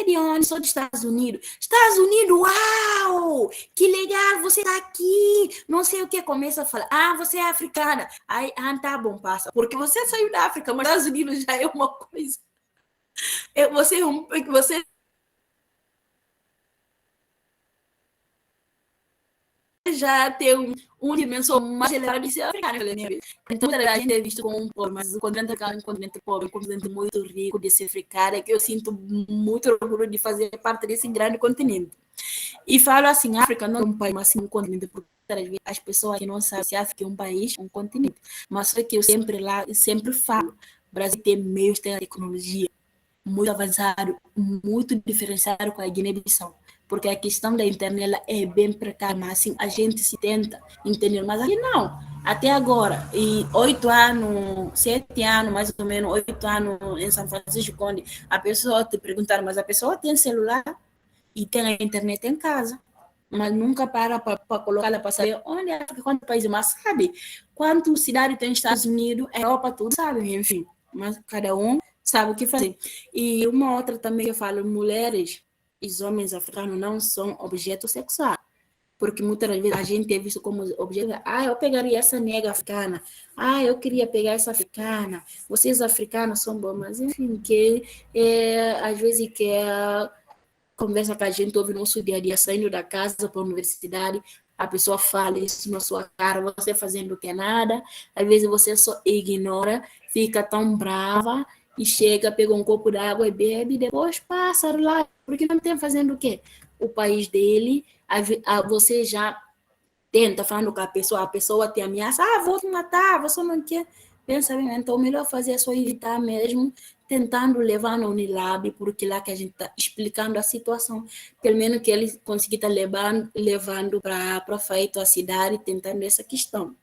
de onde? Sou dos Estados Unidos. Estados Unidos, uau! Que legal, você tá aqui. Não sei o que, começa a falar, você é africana. Aí, tá bom, passa, porque você saiu da África, mas Estados Unidos já é uma coisa. Você já tem uma dimensão mais elevada de ser africana. Então, a gente é visto como um pobre, mas o continente africano é um continente pobre, um continente muito rico de ser africano, que eu sinto muito orgulho de fazer parte desse grande continente. E falo assim, a África não é um país, mas sim um continente, porque as pessoas que não sabem se a África é um país, um continente. Mas só que eu sempre falo, o Brasil tem meios, tem a tecnologia muito avançado, muito diferenciado com a Guiné-Bissau, porque a questão da internet é bem precária, mas assim, a gente se tenta entender, mas aqui não. Até agora, e 7 anos, mais ou menos, 8 anos em São Francisco, onde a pessoa te perguntar, mas a pessoa tem celular e tem a internet em casa, mas nunca para colocar ela para saber onde é, quantos países, mas sabe quantas cidades tem nos Estados Unidos, Europa, tudo sabe, enfim, mas cada um sabe o que fazer. E uma outra também que eu falo, mulheres e homens africanos não são objeto sexual, porque muitas vezes a gente é visto como objeto, eu pegaria essa nega africana, eu queria pegar essa africana, vocês africanos são bons, mas enfim, que às vezes que conversa que a gente ouve no nosso dia a dia, saindo da casa para a universidade, a pessoa fala isso na sua cara, você fazendo que nada, às vezes você só ignora, fica tão brava, e chega, pega um copo d'água e bebe, e depois passa lá, porque não tem fazendo o quê? O país dele, você já tenta falando com a pessoa te ameaça, vou te matar, você não quer, pensa bem, então melhor fazer é só evitar mesmo, tentando levar na Unilab, porque lá que a gente está explicando a situação, pelo menos que ele consiga estar levando para feito a cidade, tentando essa questão.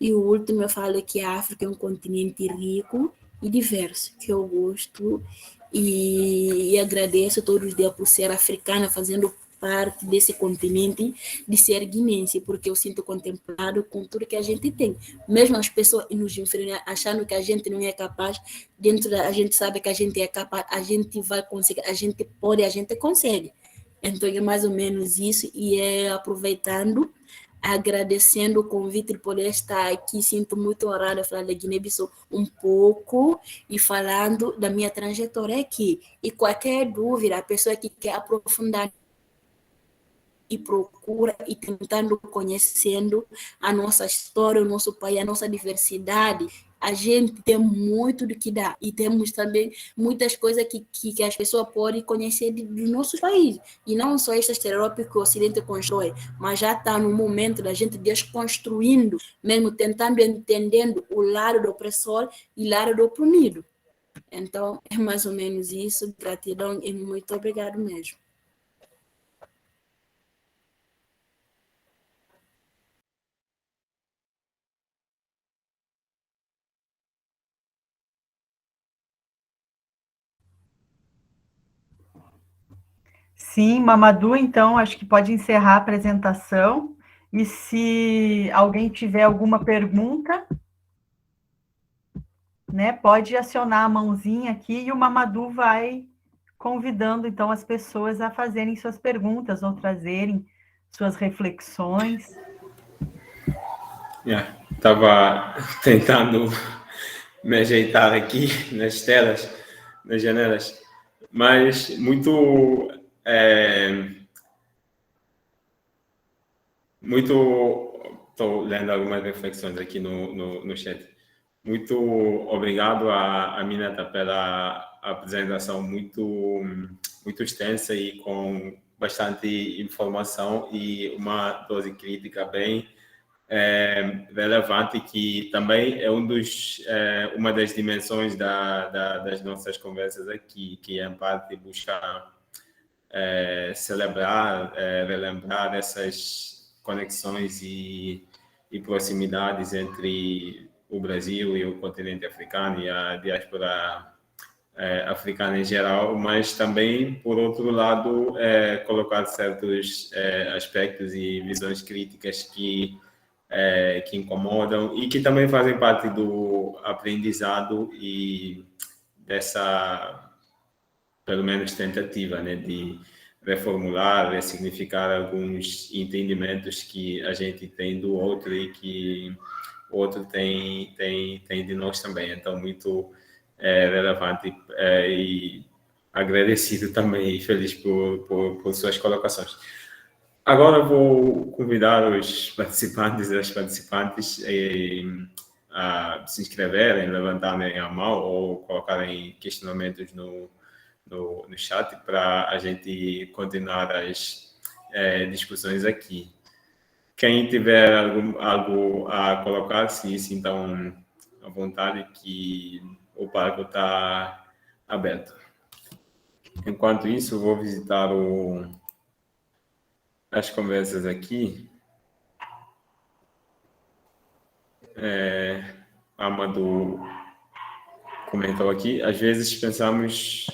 E o último eu falo que a África é um continente rico e diverso, que eu gosto e agradeço todos os dias por ser africana, fazendo parte desse continente de ser guinense, porque eu sinto contemplado com tudo que a gente tem. Mesmo as pessoas nos inferiores achando que a gente não é capaz, dentro da a gente sabe que a gente é capaz, a gente vai conseguir, a gente pode, a gente consegue. Então é mais ou menos isso, e é aproveitando, agradecendo o convite de poder estar aqui, sinto muito honrada de falar da Guiné-Bissau um pouco e falando da minha trajetória aqui. E qualquer dúvida, a pessoa que quer aprofundar e procura e tentando conhecendo a nossa história, o nosso país, a nossa diversidade, a gente tem muito do que dar e temos também muitas coisas que as pessoas podem conhecer do nosso país. E não só esse estereótipo que o Ocidente constrói, mas já está no momento da gente desconstruindo, mesmo tentando entendendo o lado do opressor e o lado do oprimido. Então, é mais ou menos isso. Gratidão e muito obrigado mesmo. Sim, Mamadou, então, acho que pode encerrar a apresentação. E se alguém tiver alguma pergunta, né, pode acionar a mãozinha aqui e o Mamadou vai convidando, então, as pessoas a fazerem suas perguntas ou trazerem suas reflexões. Estava tentando me ajeitar aqui nas telas, nas janelas, mas muito, estou lendo algumas reflexões aqui no chat. Muito obrigado a Minata pela apresentação muito extensa e com bastante informação e uma dose crítica bem relevante, que também é uma das dimensões das nossas conversas aqui, que é em parte buscar celebrar, relembrar essas conexões e proximidades entre o Brasil e o continente africano e a diáspora africana em geral, mas também, por outro lado, colocar certos aspectos e visões críticas que incomodam e que também fazem parte do aprendizado e dessa, pelo menos, tentativa, né, de reformular, ressignificar alguns entendimentos que a gente tem do outro e que o outro tem de nós também. Então, muito relevante e agradecido também e feliz por suas colocações. Agora vou convidar os participantes e as participantes a se inscreverem, levantarem a mão ou colocarem questionamentos no chat para a gente continuar as discussões aqui. Quem tiver algo a colocar, se sintam à vontade, que o palco está aberto. Enquanto isso, vou visitar as conversas aqui. Amadou comentou aqui, às vezes pensamos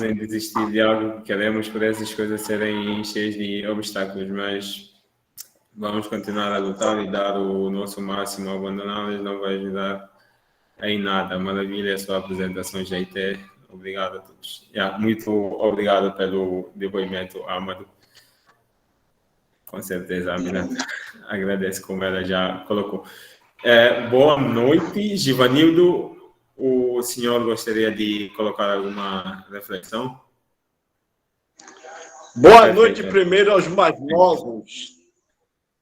em desistir de algo que queremos por essas coisas serem cheias de obstáculos, mas vamos continuar a lutar e dar o nosso máximo. Abandoná-las não vai ajudar em nada. Maravilha a sua apresentação, Jaité. Obrigado a todos. Muito obrigado pelo depoimento, Amadou. Com certeza, a Miranda agradece, como ela já colocou. Boa noite, Givanildo. O senhor gostaria de colocar alguma reflexão? Boa noite primeiro aos mais novos.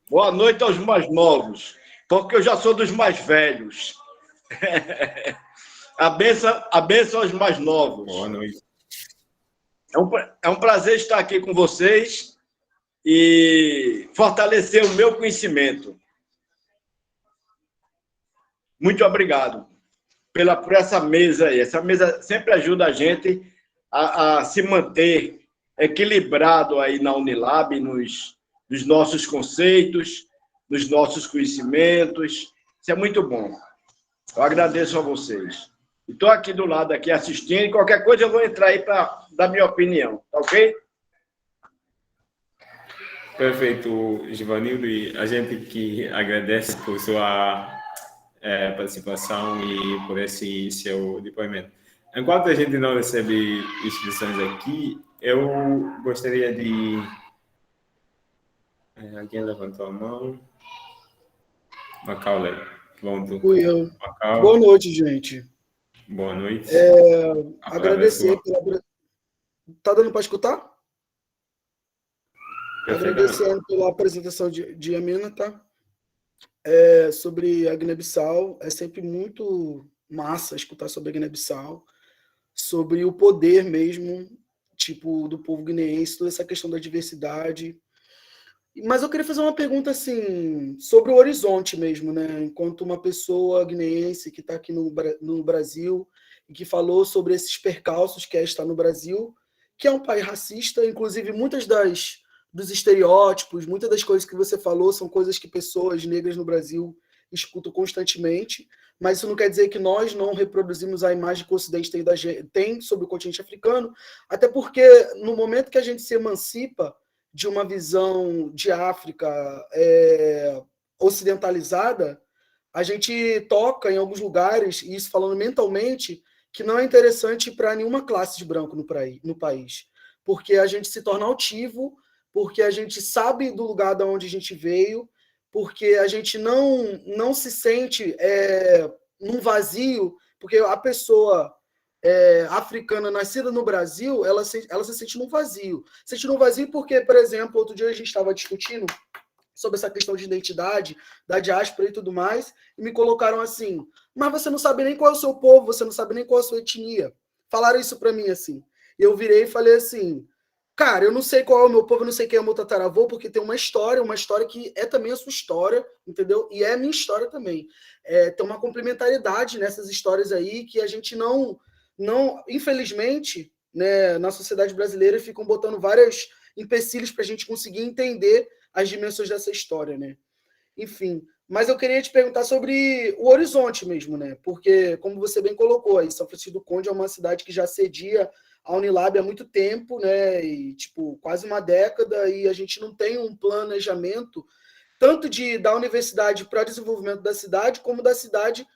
Boa noite aos mais novos, porque eu já sou dos mais velhos. A bênção aos mais novos. Boa noite. É um prazer estar aqui com vocês e fortalecer o meu conhecimento. Muito obrigado por essa mesa aí. Essa mesa sempre ajuda a gente a se manter equilibrado aí na Unilab, nos nossos conceitos, nos nossos conhecimentos. Isso é muito bom. Eu agradeço a vocês. Estou aqui do lado, aqui assistindo, e qualquer coisa eu vou entrar aí para dar minha opinião, tá ok? Perfeito, Givanildo, e a gente que agradece por sua participação e por esse seu depoimento. Enquanto a gente não recebe inscrições aqui, eu gostaria de... Alguém levantou a mão? Macaulay, pronto. Fui eu. Macau, Boa noite, gente. boa noite. Agradecer pela... Tá dando para escutar? Agradecendo pela apresentação de Amina, tá? Sobre a Guiné-Bissau, é sempre muito massa escutar sobre a Guiné-Bissau, sobre o poder mesmo, tipo, do povo guineense, toda essa questão da diversidade. Mas eu queria fazer uma pergunta, assim, sobre o horizonte mesmo, né? Enquanto uma pessoa guineense que está aqui no Brasil e que falou sobre esses percalços que é estar no Brasil, que é um país racista, inclusive muitas dos estereótipos, muitas das coisas que você falou são coisas que pessoas negras no Brasil escutam constantemente, mas isso não quer dizer que nós não reproduzimos a imagem que o Ocidente tem sobre o continente africano, até porque no momento que a gente se emancipa de uma visão de África ocidentalizada, a gente toca em alguns lugares, e isso falando mentalmente, que não é interessante para nenhuma classe de branco no país, porque a gente se torna altivo, porque a gente sabe do lugar de onde a gente veio, porque a gente não se sente num vazio, porque a pessoa africana nascida no Brasil, ela se sente num vazio. Se sente num vazio porque, por exemplo, outro dia a gente estava discutindo sobre essa questão de identidade, da diáspora e tudo mais, e me colocaram assim, mas você não sabe nem qual é o seu povo, você não sabe nem qual é a sua etnia. Falaram isso para mim, assim. E eu virei e falei assim, cara, eu não sei qual é o meu povo, eu não sei quem é o meu tataravô, porque tem uma história que é também a sua história, entendeu? E é a minha história também. Tem uma complementaridade nessas histórias aí que a gente não infelizmente, né, na sociedade brasileira ficam botando vários empecilhos para a gente conseguir entender as dimensões dessa história, né? Enfim, mas eu queria te perguntar sobre o horizonte mesmo, né? Porque, como você bem colocou, aí, São Francisco do Conde é uma cidade que já cedia a Unilab há muito tempo, né? E, tipo, quase uma década, e a gente não tem um planejamento tanto da universidade para o desenvolvimento da cidade, como da cidade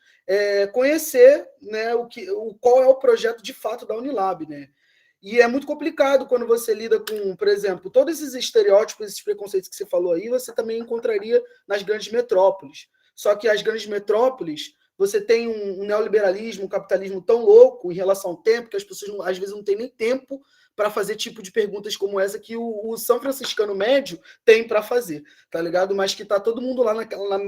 conhecer, né, qual é o projeto de fato da Unilab, né? E é muito complicado quando você lida com, por exemplo, todos esses estereótipos, esses preconceitos que você falou aí, você também encontraria nas grandes metrópoles. Só que as grandes metrópoles, você tem um neoliberalismo, um capitalismo tão louco em relação ao tempo, que as pessoas às vezes não têm nem tempo para fazer tipo de perguntas como essa que o São Franciscano médio tem para fazer, tá ligado? Mas que tá todo mundo lá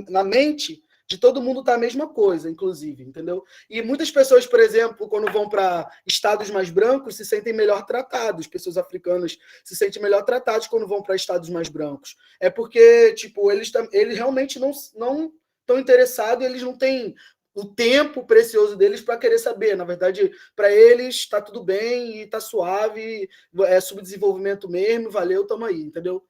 na mente de todo mundo tá a mesma coisa, inclusive, entendeu? E muitas pessoas, por exemplo, quando vão para estados mais brancos, se sentem melhor tratados. Pessoas africanas se sentem melhor tratados quando vão para estados mais brancos. É porque, tipo, eles realmente não estão interessados, eles não têm o tempo precioso deles para querer saber. Na verdade, para eles está tudo bem e está suave, é subdesenvolvimento mesmo, valeu, tamo aí, entendeu?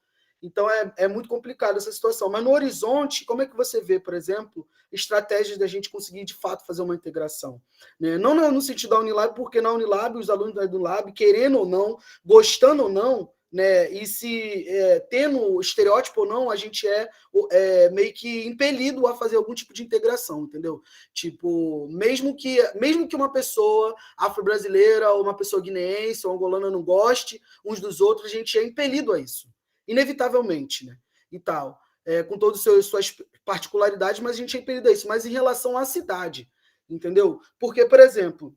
Então, é muito complicado essa situação. Mas no horizonte, como é que você vê, por exemplo, estratégias da gente conseguir, de fato, fazer uma integração? Né? Não no sentido da Unilab, porque na Unilab, os alunos da Unilab, querendo ou não, gostando ou não, né, e se tendo estereótipo ou não, a gente meio que impelido a fazer algum tipo de integração, entendeu? Tipo, mesmo que uma pessoa afro-brasileira ou uma pessoa guineense ou angolana não goste uns dos outros, a gente é impelido a isso. Inevitavelmente, né? E tal. Com todas as suas particularidades, mas a gente é impedido a isso. Mas em relação à cidade, entendeu? Porque, por exemplo,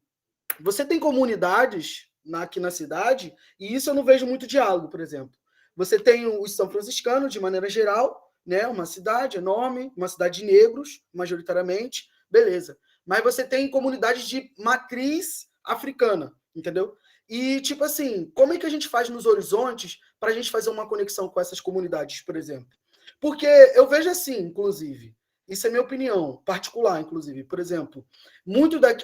você tem comunidades aqui na cidade, e isso eu não vejo muito diálogo, por exemplo. Você tem os São Franciscanos, de maneira geral, né? Uma cidade enorme, uma cidade de negros, majoritariamente, beleza. Mas você tem comunidades de matriz africana, entendeu? E, tipo assim, como é que a gente faz nos horizontes para a gente fazer uma conexão com essas comunidades, por exemplo? Porque eu vejo assim, inclusive, isso é minha opinião particular, inclusive, por exemplo,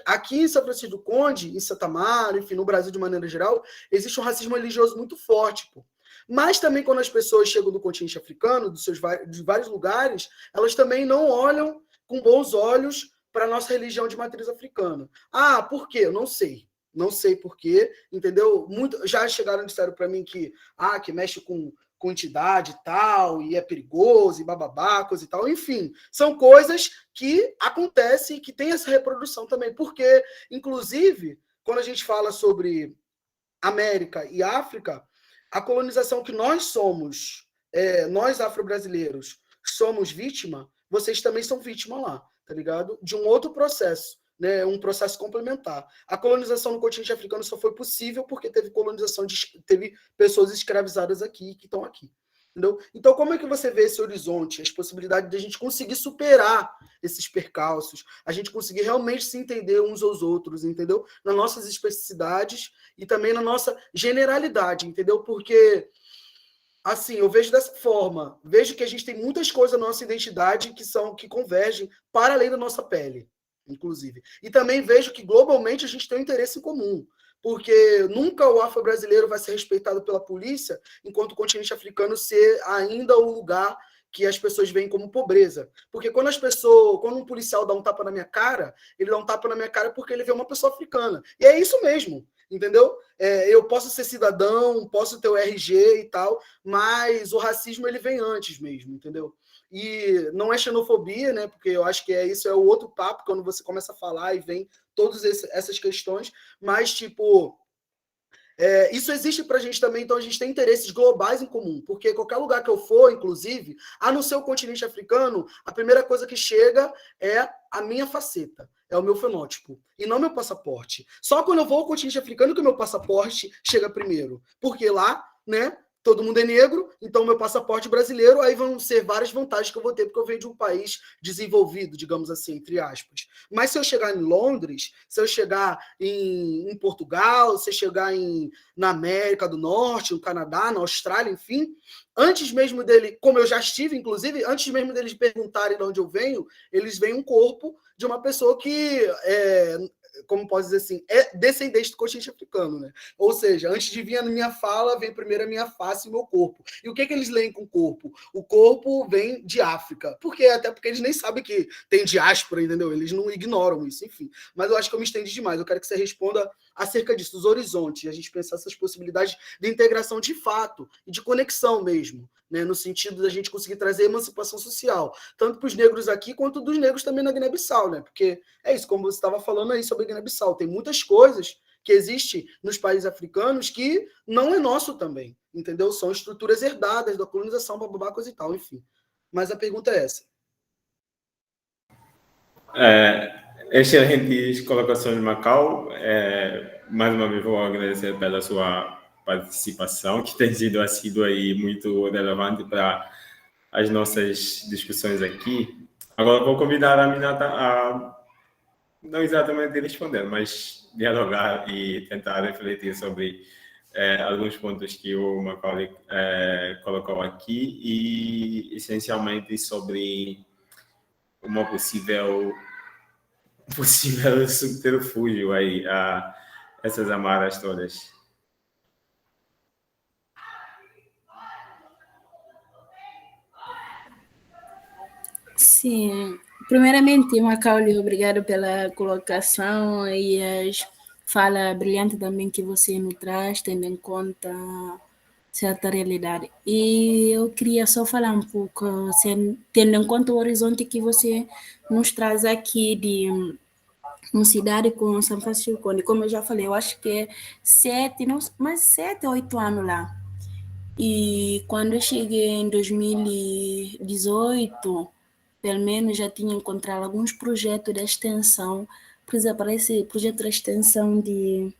aqui em São Francisco do Conde, em Santa Mara, enfim, no Brasil de maneira geral, existe um racismo religioso muito forte, pô. Mas também quando as pessoas chegam do continente africano, de vários lugares, elas também não olham com bons olhos para a nossa religião de matriz africana. Ah, por quê? Eu não sei. Não sei por quê, entendeu? Já chegaram e disseram para mim que mexe com entidade e tal, e é perigoso, e bababá, coisa e tal. Enfim, são coisas que acontecem e que tem essa reprodução também. Porque, inclusive, quando a gente fala sobre América e África, a colonização que nós somos, nós afro-brasileiros, somos vítima, vocês também são vítima lá, tá ligado? De um outro processo, né? Um processo complementar. A colonização no continente africano só foi possível porque teve teve pessoas escravizadas aqui que estão aqui. Entendeu? Então, como é que você vê esse horizonte, as possibilidades de a gente conseguir superar esses percalços, a gente conseguir realmente se entender uns aos outros, entendeu? Nas nossas especificidades e também na nossa generalidade, entendeu? Porque, assim, eu vejo dessa forma, vejo que a gente tem muitas coisas na nossa identidade que convergem para além da nossa pele, inclusive. E também vejo que, globalmente, a gente tem um interesse em comum, porque nunca o afro-brasileiro vai ser respeitado pela polícia, enquanto o continente africano ser ainda o lugar que as pessoas veem como pobreza. Porque quando um policial dá um tapa na minha cara, ele dá um tapa na minha cara porque ele vê uma pessoa africana. E é isso mesmo, entendeu? Eu posso ser cidadão, posso ter o RG e tal, mas o racismo ele vem antes mesmo, entendeu? E não é xenofobia, né? Porque eu acho que isso é o outro papo, quando você começa a falar e vem todas essas questões, mas, tipo, isso existe pra gente também, então a gente tem interesses globais em comum, porque qualquer lugar que eu for, inclusive, a não ser o continente africano, a primeira coisa que chega é a minha faceta, é o meu fenótipo, e não meu passaporte. Só quando eu vou ao continente africano que o meu passaporte chega primeiro, porque lá, né, todo mundo é negro, então meu passaporte brasileiro, aí vão ser várias vantagens que eu vou ter, porque eu venho de um país desenvolvido, digamos assim, entre aspas. Mas se eu chegar em Londres, se eu chegar em Portugal, se eu chegar na América do Norte, no Canadá, na Austrália, enfim, antes mesmo dele, como eu já estive, inclusive, antes mesmo deles perguntarem de onde eu venho, eles veem um corpo de uma pessoa que como posso dizer assim, é descendente do continente africano, né? Ou seja, antes de vir a minha fala, vem primeiro a minha face e o meu corpo. E o que eles leem com o corpo? O corpo vem de África. Por quê? Até porque eles nem sabem que tem diáspora, entendeu? Eles não ignoram isso, enfim. Mas eu acho que eu me estendi demais. Eu quero que você responda acerca disso, dos horizontes, a gente pensar essas possibilidades de integração de fato e de conexão mesmo, né? No sentido da gente conseguir trazer emancipação social, tanto para os negros aqui, quanto dos negros também na Guiné-Bissau, né? Porque é isso, como você estava falando aí sobre a Guiné-Bissau, tem muitas coisas que existem nos países africanos que não é nosso também, entendeu? São estruturas herdadas da colonização, bababá, coisa e tal, enfim. Mas a pergunta é essa. Excelentes colocações, Macau. Mais uma vez vou agradecer pela sua participação, que tem sido assídua e muito relevante para as nossas discussões aqui. Agora vou convidar a Minata a não exatamente responder, mas dialogar e tentar refletir sobre alguns pontos que o Macaulay colocou aqui e, essencialmente, sobre uma possível subterfúgio aí a essas amarras todas. Sim, primeiramente, Macaulay, obrigado pela colocação e as fala brilhante também que você nos traz, tendo em conta certa realidade. E eu queria só falar um pouco, tendo em conta o horizonte que você nos traz aqui de uma cidade com São Francisco, e como eu já falei, eu acho que é 7, 8 anos lá. E quando eu cheguei em 2018, pelo menos já tinha encontrado alguns projetos de extensão, por exemplo, esse projeto de extensão de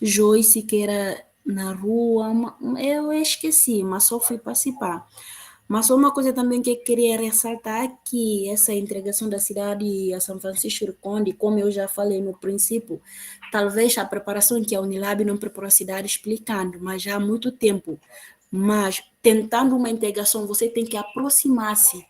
Joyce, que era na rua, eu esqueci, mas só fui participar. Mas só uma coisa também que eu queria ressaltar, que essa entregação da cidade a São Francisco do Conde, como eu já falei no princípio, talvez a preparação que a Unilab não preparou a cidade explicando, mas já há muito tempo. Mas tentando uma integração, você tem que aproximar-se,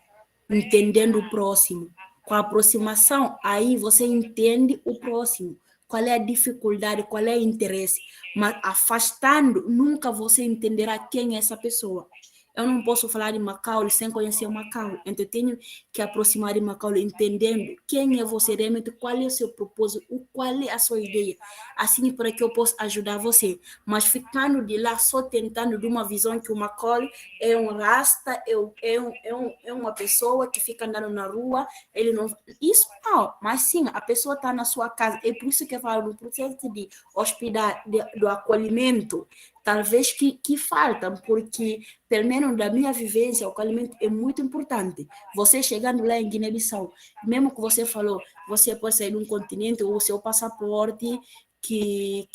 entendendo o próximo. Com a aproximação, aí você entende o próximo. Qual é a dificuldade, qual é o interesse. Mas afastando, nunca você entenderá quem é essa pessoa. Eu não posso falar de Macaulay sem conhecer o Macaulay. Então, eu tenho que aproximar de Macaulay entendendo quem é você realmente, qual é o seu propósito, qual é a sua ideia. Assim, para que eu possa ajudar você. Mas ficando de lá só tentando de uma visão que o Macaulay é um rasta, é uma pessoa que fica andando na rua, ele não... Isso não, mas sim, a pessoa está na sua casa. É por isso que eu falo no processo de hospedar, do acolhimento, talvez que faltam, porque, pelo menos da minha vivência, o acolhimento é muito importante. Você chegando lá em Guiné-Bissau, mesmo que você falou, você pode sair de um continente, ou o seu passaporte que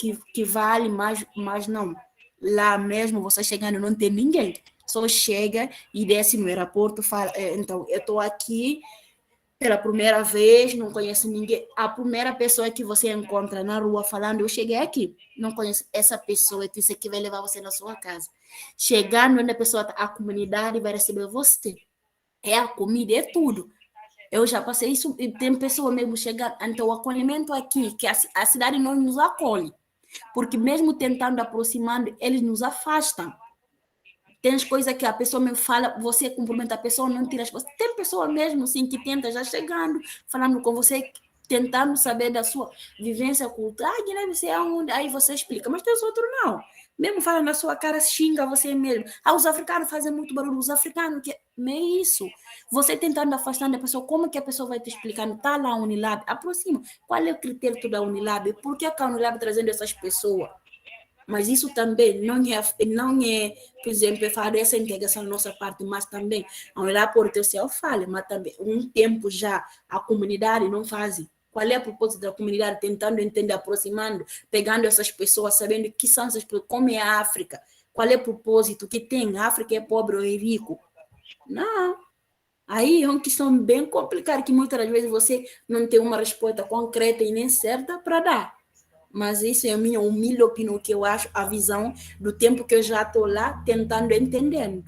vale, mas não. Lá mesmo, você chegando, não tem ninguém. Só chega e desce no aeroporto, fala, então, eu estou aqui pela primeira vez, não conheço ninguém. A primeira pessoa que você encontra na rua falando, eu cheguei aqui, não conheço essa pessoa, isso aqui vai levar você na sua casa. Chegando onde a pessoa tá, a comunidade vai receber você. É a comida, é tudo. Eu já passei isso, e tem pessoa mesmo chegando, então o acolhimento aqui, que a cidade não nos acolhe, porque mesmo tentando aproximar, eles nos afastam. Tem as coisas que a pessoa me fala, você cumprimenta a pessoa, não tira as coisas. Tem pessoa mesmo, assim, que tenta já chegando, falando com você, tentando saber da sua vivência cultural. Ah, Guiné, você é onde? Aí você explica, mas tem os outros não. Mesmo fala na sua cara, xinga você mesmo. Ah, os africanos fazem muito barulho, os africanos, que é isso. Você tentando afastar da pessoa, como que a pessoa vai te explicando? Tá lá a Unilab, aproxima. Qual é o critério da Unilab? Por que a Unilab trazendo essas pessoas? Mas isso também não é, por exemplo, fazer essa integração da nossa parte, mas também, olhar por o seu falha, mas também, um tempo já, a comunidade não faz. Qual é o propósito da comunidade? Tentando entender, aproximando, pegando essas pessoas, sabendo que são essas pessoas, como é a África, qual é o propósito que tem, a África é pobre ou é rico? Não. Aí é uma questão bem complicada, que muitas vezes você não tem uma resposta concreta e nem certa para dar. Mas isso é a minha humilde opinião, que eu acho, a visão do tempo que eu já estou lá tentando entendendo.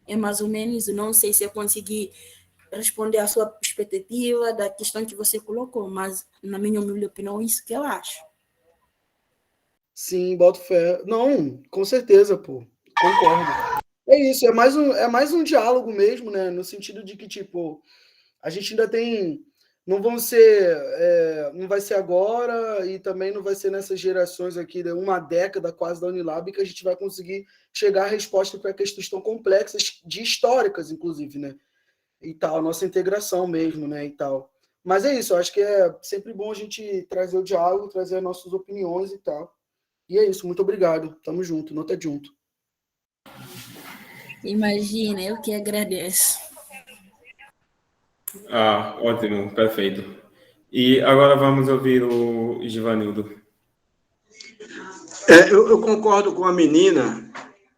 É mais ou menos isso. Não sei se eu consegui responder a sua expectativa da questão que você colocou, mas na minha humilde opinião, é isso que eu acho. Sim, boto fé. Não, com certeza, pô. Concordo. É isso, é mais um diálogo mesmo, né? No sentido de que, tipo, a gente ainda tem... Não vai ser agora e também não vai ser nessas gerações aqui, de uma década quase da Unilab, que a gente vai conseguir chegar à resposta para questões tão complexas, de históricas, inclusive, né? E tal, a nossa integração mesmo, né? E tal. Mas é isso, eu acho que é sempre bom a gente trazer o diálogo, trazer as nossas opiniões e tal. E é isso, muito obrigado. Tamo junto, nota junto. Imagina, eu que agradeço. Ah, ótimo, perfeito. E agora vamos ouvir o Givanildo. Eu concordo com a menina.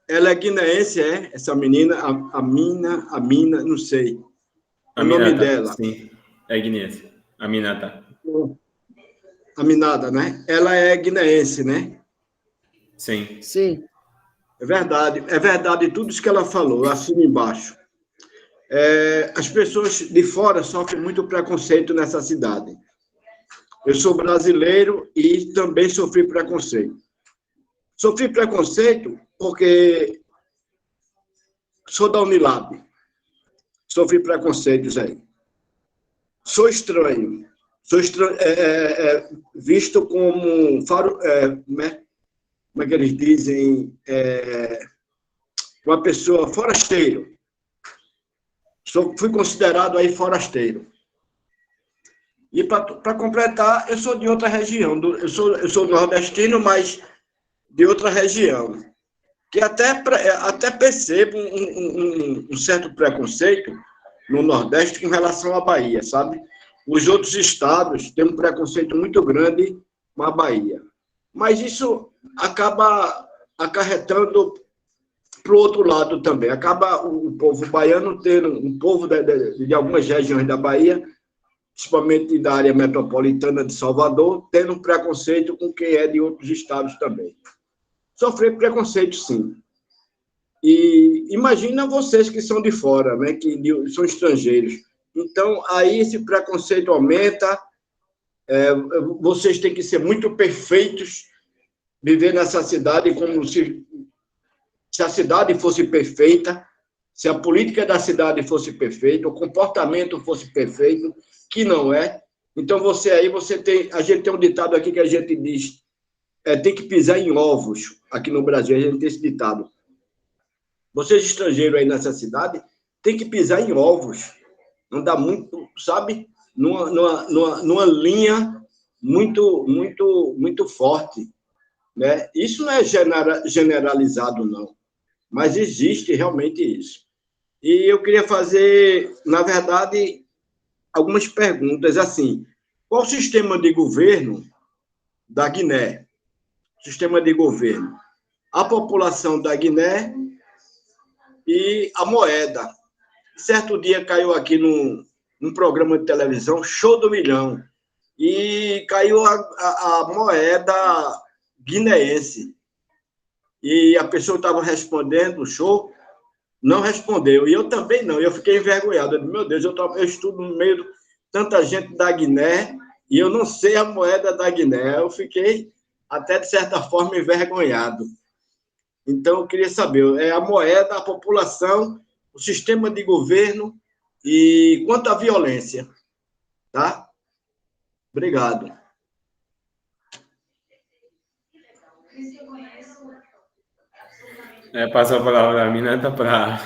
Ela é guineense, é? Essa menina, a Mina, não sei. O nome dela. Sim, é guineense. Aminata. Aminata, né? Ela é guineense, né? Sim. Sim. É verdade tudo isso que ela falou, assina embaixo. As pessoas de fora sofrem muito preconceito nessa cidade. Eu sou brasileiro e também sofri preconceito. Sofri preconceito porque sou da Unilab. Sofri preconceitos aí. Sou estranho. Visto como... como é que eles dizem? Uma pessoa forasteiro. Fui considerado aí forasteiro. E para completar, eu sou de outra região. Eu sou nordestino, mas de outra região. Que até percebo um certo preconceito no Nordeste com relação à Bahia, sabe? Os outros estados têm um preconceito muito grande com a Bahia. Mas isso acaba acarretando para o outro lado também. Acaba o povo baiano tendo, um povo de algumas regiões da Bahia, principalmente da área metropolitana de Salvador, tendo um preconceito com quem é de outros estados também. Sofrer preconceito, sim. E imagina vocês que são de fora, né, que são estrangeiros. Então, aí esse preconceito aumenta, vocês têm que ser muito perfeitos, viver nessa cidade como se a cidade fosse perfeita, se a política da cidade fosse perfeita, o comportamento fosse perfeito, que não é. Então, a gente tem um ditado aqui que a gente diz, tem que pisar em ovos. Aqui no Brasil, a gente tem esse ditado. Vocês estrangeiros aí nessa cidade, tem que pisar em ovos. Não dá muito, sabe? Numa linha muito forte, né? Isso não é generalizado, não. Mas existe realmente isso. E eu queria fazer, na verdade, algumas perguntas, assim, qual o sistema de governo da Guiné? Sistema de governo. A população da Guiné e a moeda. Certo dia caiu aqui num programa de televisão, Show do Milhão, e caiu a moeda guineense. E a pessoa estava respondendo o show, não respondeu. E eu também não. Eu fiquei envergonhado. Eu disse, meu Deus, eu estudo no meio de tanta gente da Guiné e eu não sei a moeda da Guiné. Eu fiquei, até de certa forma, envergonhado. Então, eu queria saber, a moeda, a população, o sistema de governo e quanto à violência. Tá? Obrigado. Passo a palavra à Minata para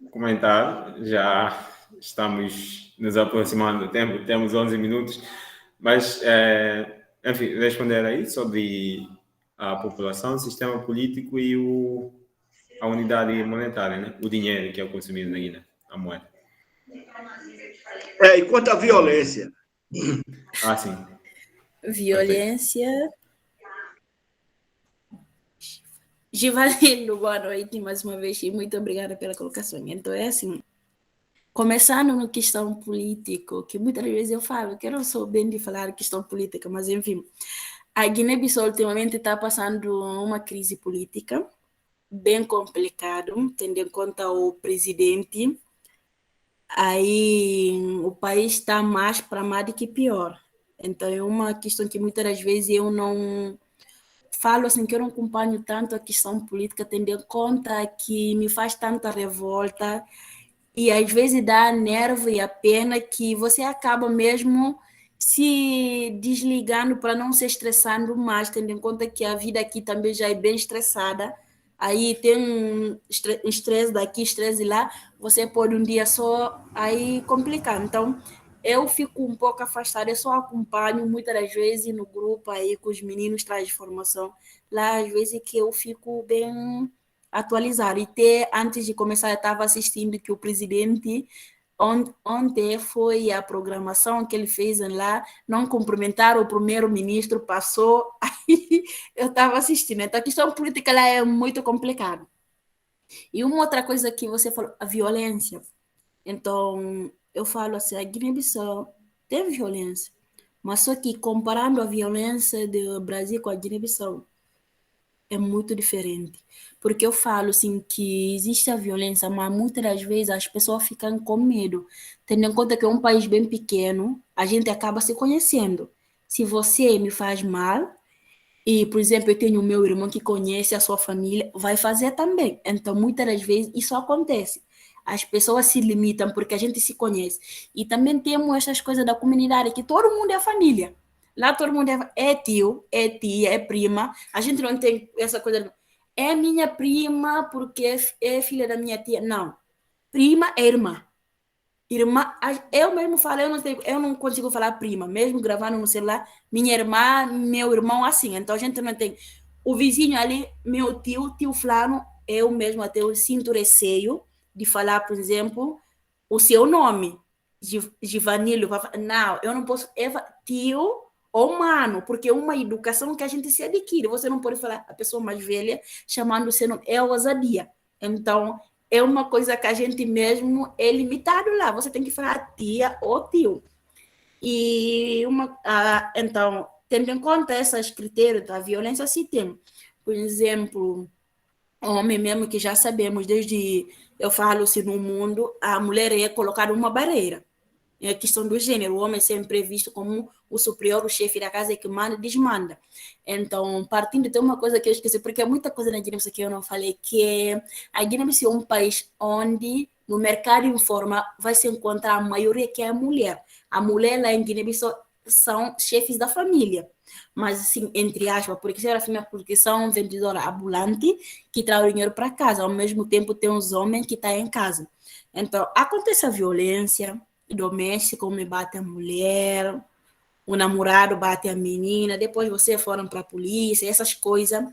comentar. Já estamos nos aproximando do tempo, temos 11 minutos, mas, enfim, responder aí sobre a população, o sistema político e a unidade monetária, né? O dinheiro que é consumido na Guiné, a moeda. E quanto à violência? Sim. Violência. Givanildo, boa noite mais uma vez e muito obrigada pela colocação. Então, é assim, começando no questão político, que muitas vezes eu falo que eu não sou bem de falar questão política, mas enfim, a Guiné-Bissau ultimamente está passando uma crise política bem complicada, tendo em conta o presidente. Aí o país está mais para mal do que pior. Então é uma questão que muitas das vezes eu não falo assim, que eu não acompanho tanto a questão política, tendo em conta que me faz tanta revolta e às vezes dá nervo e a pena que você acaba mesmo se desligando para não se estressando mais, tendo em conta que a vida aqui também já é bem estressada. Aí tem um estresse daqui, estresse lá, você pode um dia só aí complicar. Então, eu fico um pouco afastada, eu só acompanho muitas das vezes no grupo aí com os meninos traz formação. Lá, às vezes, que eu fico bem atualizada. E até antes de começar, eu estava assistindo que o presidente, ontem foi a programação que ele fez lá, não cumprimentaram o primeiro-ministro, passou, aí eu estava assistindo. Então, a questão política lá é muito complicada. E uma outra coisa que você falou, a violência. Então, eu falo assim, a Guiné-Bissau tem violência, mas só que comparando a violência do Brasil com a Guiné-Bissau, é muito diferente. Porque eu falo assim que existe a violência, mas muitas das vezes as pessoas ficam com medo. Tendo em conta que é um país bem pequeno, a gente acaba se conhecendo. Se você me faz mal, e, por exemplo, eu tenho o meu irmão que conhece a sua família, vai fazer também. Então, muitas das vezes, isso acontece. As pessoas se limitam porque a gente se conhece. E também temos essas coisas da comunidade, que todo mundo é família. Lá todo mundo é tio, é tia, é prima. A gente não tem essa coisa, é minha prima porque é filha da minha tia. Não. Prima é irmã. Irmã, eu mesmo falo, eu não consigo falar prima, mesmo gravando no celular, minha irmã, meu irmão, assim. Então a gente não tem. O vizinho ali, meu tio Flano, eu mesmo até eu sinto receio de falar, por exemplo, o seu nome, Givanildo. Não, eu não posso, tio ou mano, porque é uma educação que a gente se adquire. Você não pode falar a pessoa mais velha chamando o seu nome, é ousadia. Então, é uma coisa que a gente mesmo é limitado lá. Você tem que falar tia ou tio. E então, tendo em conta esses critérios da violência, se tem, por exemplo, homem mesmo que já sabemos, desde eu falo assim no mundo, a mulher é colocada uma barreira. é a questão do gênero. O homem é sempre visto como o superior, o chefe da casa que manda e desmanda. Então, partindo de uma coisa que eu esqueci, porque é muita coisa na Guiné-Bissau que eu não falei, que a Guiné-Bissau é um país onde no mercado informal vai se encontrar a maioria que é a mulher. A mulher lá em Guiné-Bissau são chefes da família, mas assim, entre aspas, porque são vendedora ambulante que traz o dinheiro para casa, ao mesmo tempo tem os homens que estão em casa. Então, acontece a violência doméstica, o homem bate a mulher, o namorado bate a menina, depois vocês foram para a polícia, essas coisas.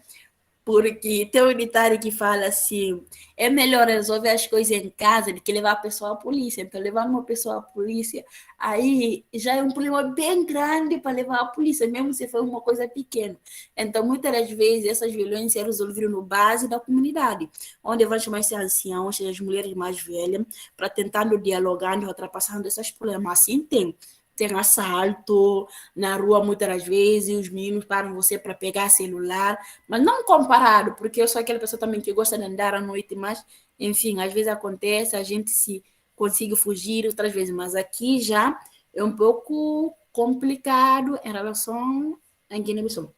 Porque tem um ditado que fala assim, é melhor resolver as coisas em casa do que levar a pessoa à polícia. Então, levar uma pessoa à polícia, aí já é um problema bem grande para levar à polícia, mesmo se for uma coisa pequena. Então, muitas das vezes, essas violências resolveram no base da comunidade, onde vão chamar esses anciãos, as mulheres mais velhas, para tentando dialogando e ultrapassando esses problemas. Assim tem assalto na rua muitas das vezes, os meninos param você para pegar celular, mas não comparado, porque eu sou aquela pessoa também que gosta de andar à noite, mas, enfim, às vezes acontece, a gente se consegue fugir outras vezes, mas aqui já é um pouco complicado em relação à Guiné-Bissau.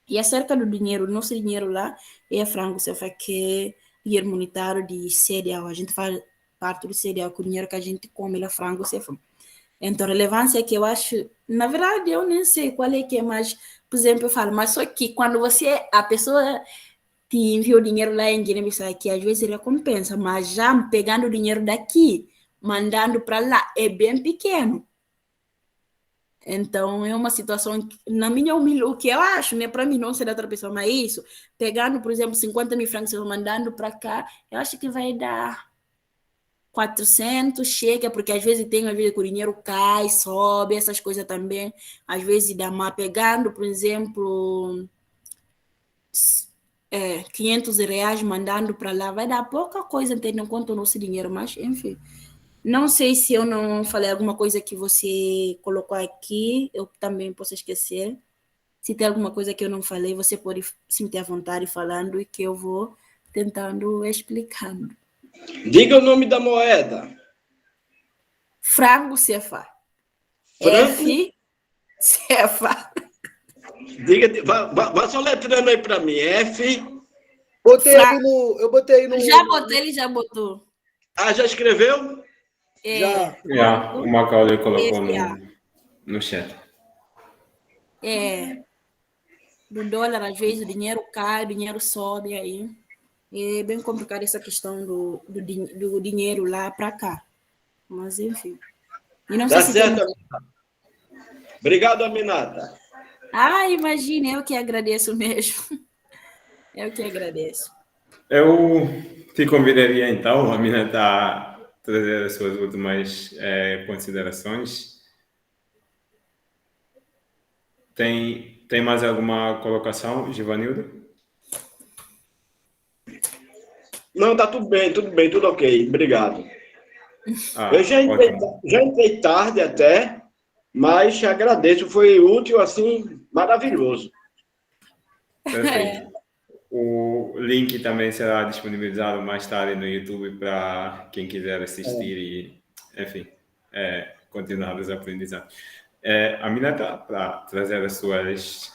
E acerca do dinheiro, nosso dinheiro lá é franco, você faz que dinheiro monetário de cereal, a gente faz parte do cereal, com o dinheiro que a gente come lá franco, você faz. Então, relevância que eu acho, na verdade, eu nem sei qual é que é mais, por exemplo, eu falo, mas só que quando a pessoa te envia o dinheiro lá em Guiné-Bissau, aqui às vezes recompensa, mas já pegando o dinheiro daqui, mandando para lá, é bem pequeno. Então, é uma situação, na minha humilde, o que eu acho, né, para mim não ser outra pessoa, mas isso, pegando, por exemplo, 50 mil francos, mandando para cá, eu acho que vai dar 400 chega, porque às vezes que o dinheiro cai, sobe, essas coisas também. Às vezes dá má pegando, por exemplo, 500 reais mandando para lá, vai dar pouca coisa, tendo em conta o nosso dinheiro, mas enfim. Não sei se eu não falei alguma coisa que você colocou aqui, eu também posso esquecer. Se tem alguma coisa que eu não falei, você pode sentir à vontade falando e que eu vou tentando explicando. Diga o nome da moeda. Frango CFA. Franco? CFA. Diga, vá só letrando aí para mim. F. Eu botei no. Já botei, ele já botou. Ah, já escreveu? Já. O Macaulay colocou no chat. Do dólar, às vezes, o dinheiro cai, o dinheiro sobe aí. É bem complicado essa questão do dinheiro lá para cá. Mas, enfim. E não Tá sei certo, se Aminata. Obrigado, Aminata. Imagina, eu que agradeço mesmo. Eu que agradeço. Eu te convidaria, então, Aminata, a trazer as suas últimas considerações. Tem mais alguma colocação, Givanildo? Não, tá tudo bem, tudo ok. Obrigado. Eu já entrei tarde até, mas agradeço, foi útil, assim, maravilhoso. Perfeito. O link também será disponibilizado mais tarde no YouTube para quem quiser assistir e, enfim, continuar os aprendizados. Aminata, para trazer as suas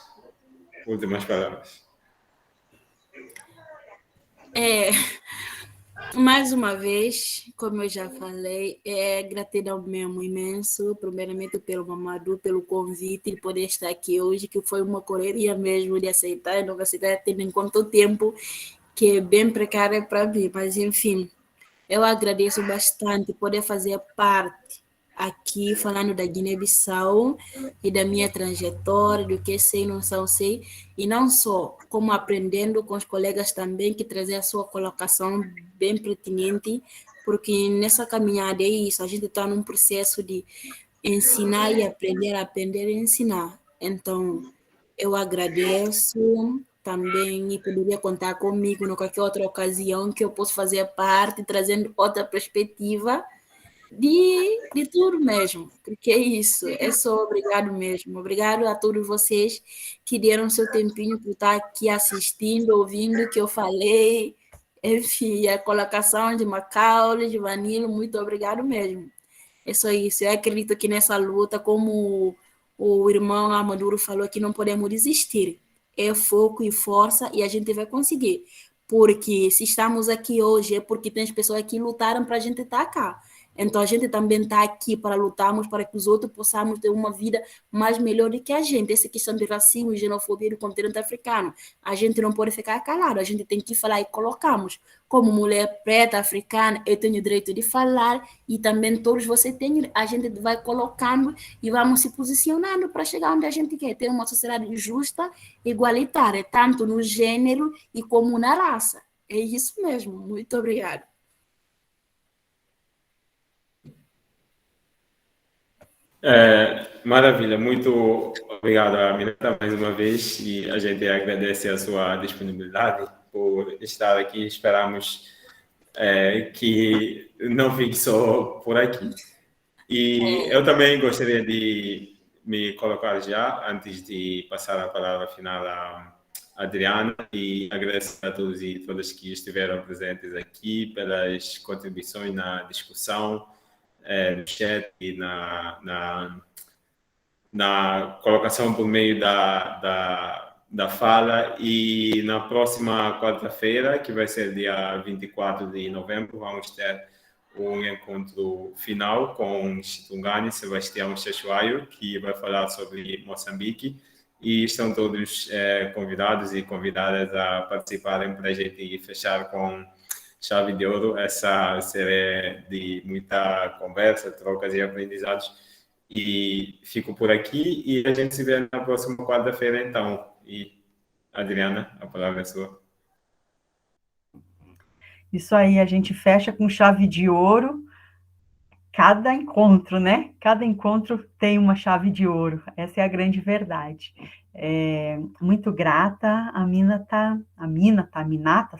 últimas palavras. Mais uma vez, como eu já falei, gratidão mesmo imenso, primeiramente pelo Mamadou, pelo convite de poder estar aqui hoje, que foi uma correria mesmo de aceitar, não aceitar, tendo em conta o tempo, que é bem precário para mim, mas enfim, eu agradeço bastante poder fazer parte aqui, falando da Guiné-Bissau e da minha trajetória, do que sei, não sei, e não só, como aprendendo com os colegas também, que trazem a sua colocação bem pertinente, porque nessa caminhada é isso, a gente está num processo de ensinar e aprender e ensinar. Então, eu agradeço também e poderia contar comigo em qualquer outra ocasião que eu possa fazer parte, trazendo outra perspectiva de tudo mesmo, porque é isso, é só obrigado mesmo. Obrigado a todos vocês que deram seu tempinho para estar aqui assistindo, ouvindo o que eu falei, enfim, a colocação de Macaulay, de Vanilo, muito obrigado mesmo. É só isso. Eu acredito que nessa luta, como o irmão Amaduro falou, que não podemos desistir. É foco e força e a gente vai conseguir. Porque se estamos aqui hoje é porque tem pessoas que lutaram para a gente estar cá. Então, a gente também está aqui para lutarmos para que os outros possamos ter uma vida mais melhor do que a gente. Essa questão de racismo e xenofobia do continente africano. A gente não pode ficar calado, a gente tem que falar e colocamos. Como mulher preta, africana, eu tenho o direito de falar e também todos vocês têm. A gente vai colocando e vamos se posicionando para chegar onde a gente quer. Ter uma sociedade justa, igualitária, tanto no gênero e como na raça. É isso mesmo. Muito obrigada. Maravilha, muito obrigado, Aminata, mais uma vez, e a gente agradece a sua disponibilidade por estar aqui. Esperamos que não fique só por aqui. E eu também gostaria de me colocar já, antes de passar a palavra final à Adriana, e agradecer a todos e todas que estiveram presentes aqui pelas contribuições na discussão, no chat e na colocação por meio da fala. E na próxima quarta-feira, que vai ser dia 24 de novembro, vamos ter um encontro final com Chitungani Sebastião Chachuaio, que vai falar sobre Moçambique, e estão todos convidados e convidadas a participarem para a gente fechar com chave de ouro essa série de muita conversa, trocas e aprendizados. E fico por aqui e a gente se vê na próxima quarta-feira, então. E Adriana, a palavra é sua. Isso aí, a gente fecha com chave de ouro cada encontro, né? Cada encontro tem uma chave de ouro. Essa é a grande verdade. Muito grata, Aminata,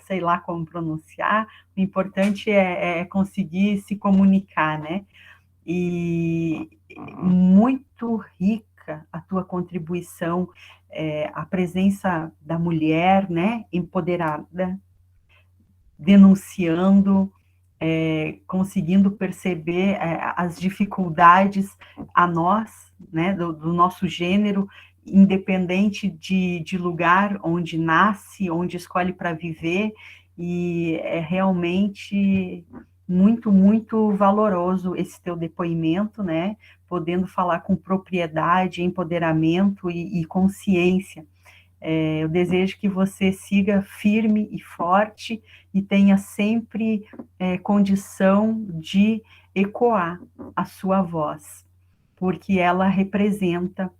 sei lá como pronunciar. O importante é conseguir se comunicar, né? E muito rica a tua contribuição, a presença da mulher, né? Empoderada, denunciando, conseguindo perceber as dificuldades a nós, né, do nosso gênero, independente de lugar onde nasce, onde escolhe para viver, e é realmente muito, muito valoroso esse teu depoimento, né, podendo falar com propriedade, empoderamento e consciência. Eu desejo que você siga firme e forte e tenha sempre condição de ecoar a sua voz, porque ela representa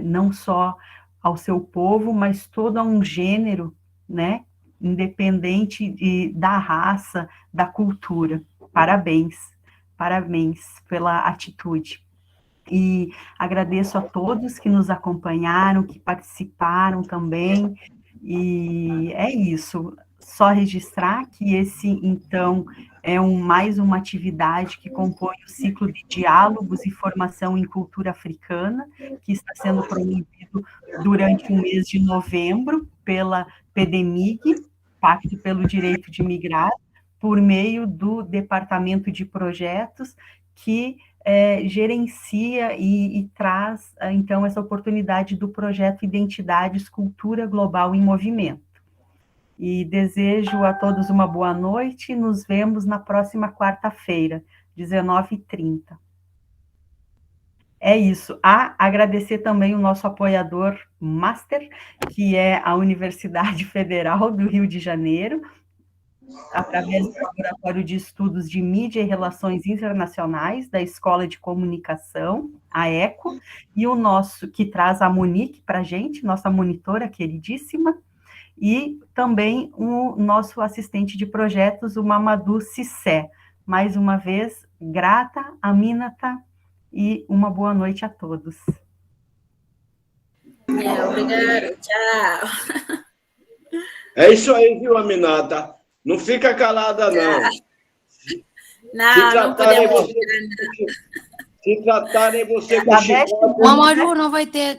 não só ao seu povo, mas todo um gênero, né, independente da raça, da cultura. Parabéns, parabéns pela atitude. E agradeço a todos que nos acompanharam, que participaram também, e é isso. Só registrar que esse, então, é mais uma atividade que compõe o ciclo de diálogos e formação em cultura africana, que está sendo promovido durante o mês de novembro pela PDMIG, Pacto pelo Direito de Migrar, por meio do Departamento de Projetos, que gerencia e traz, então, essa oportunidade do projeto Identidades, Cultura Global em Movimento. E desejo a todos uma boa noite e nos vemos na próxima quarta-feira, 19h30. É isso. Agradecer também o nosso apoiador Master, que é a Universidade Federal do Rio de Janeiro, através do Laboratório de Estudos de Mídia e Relações Internacionais da Escola de Comunicação, a ECO, e o nosso, que traz a Monique para a gente, nossa monitora queridíssima, e também o nosso assistente de projetos, o Mamadou Cissé. Mais uma vez, grata, Aminata, e uma boa noite a todos. Obrigada, tchau. É isso aí, viu, Aminata? Não fica calada, não. Não podemos. Se tratarem você com Mamadou não vai ter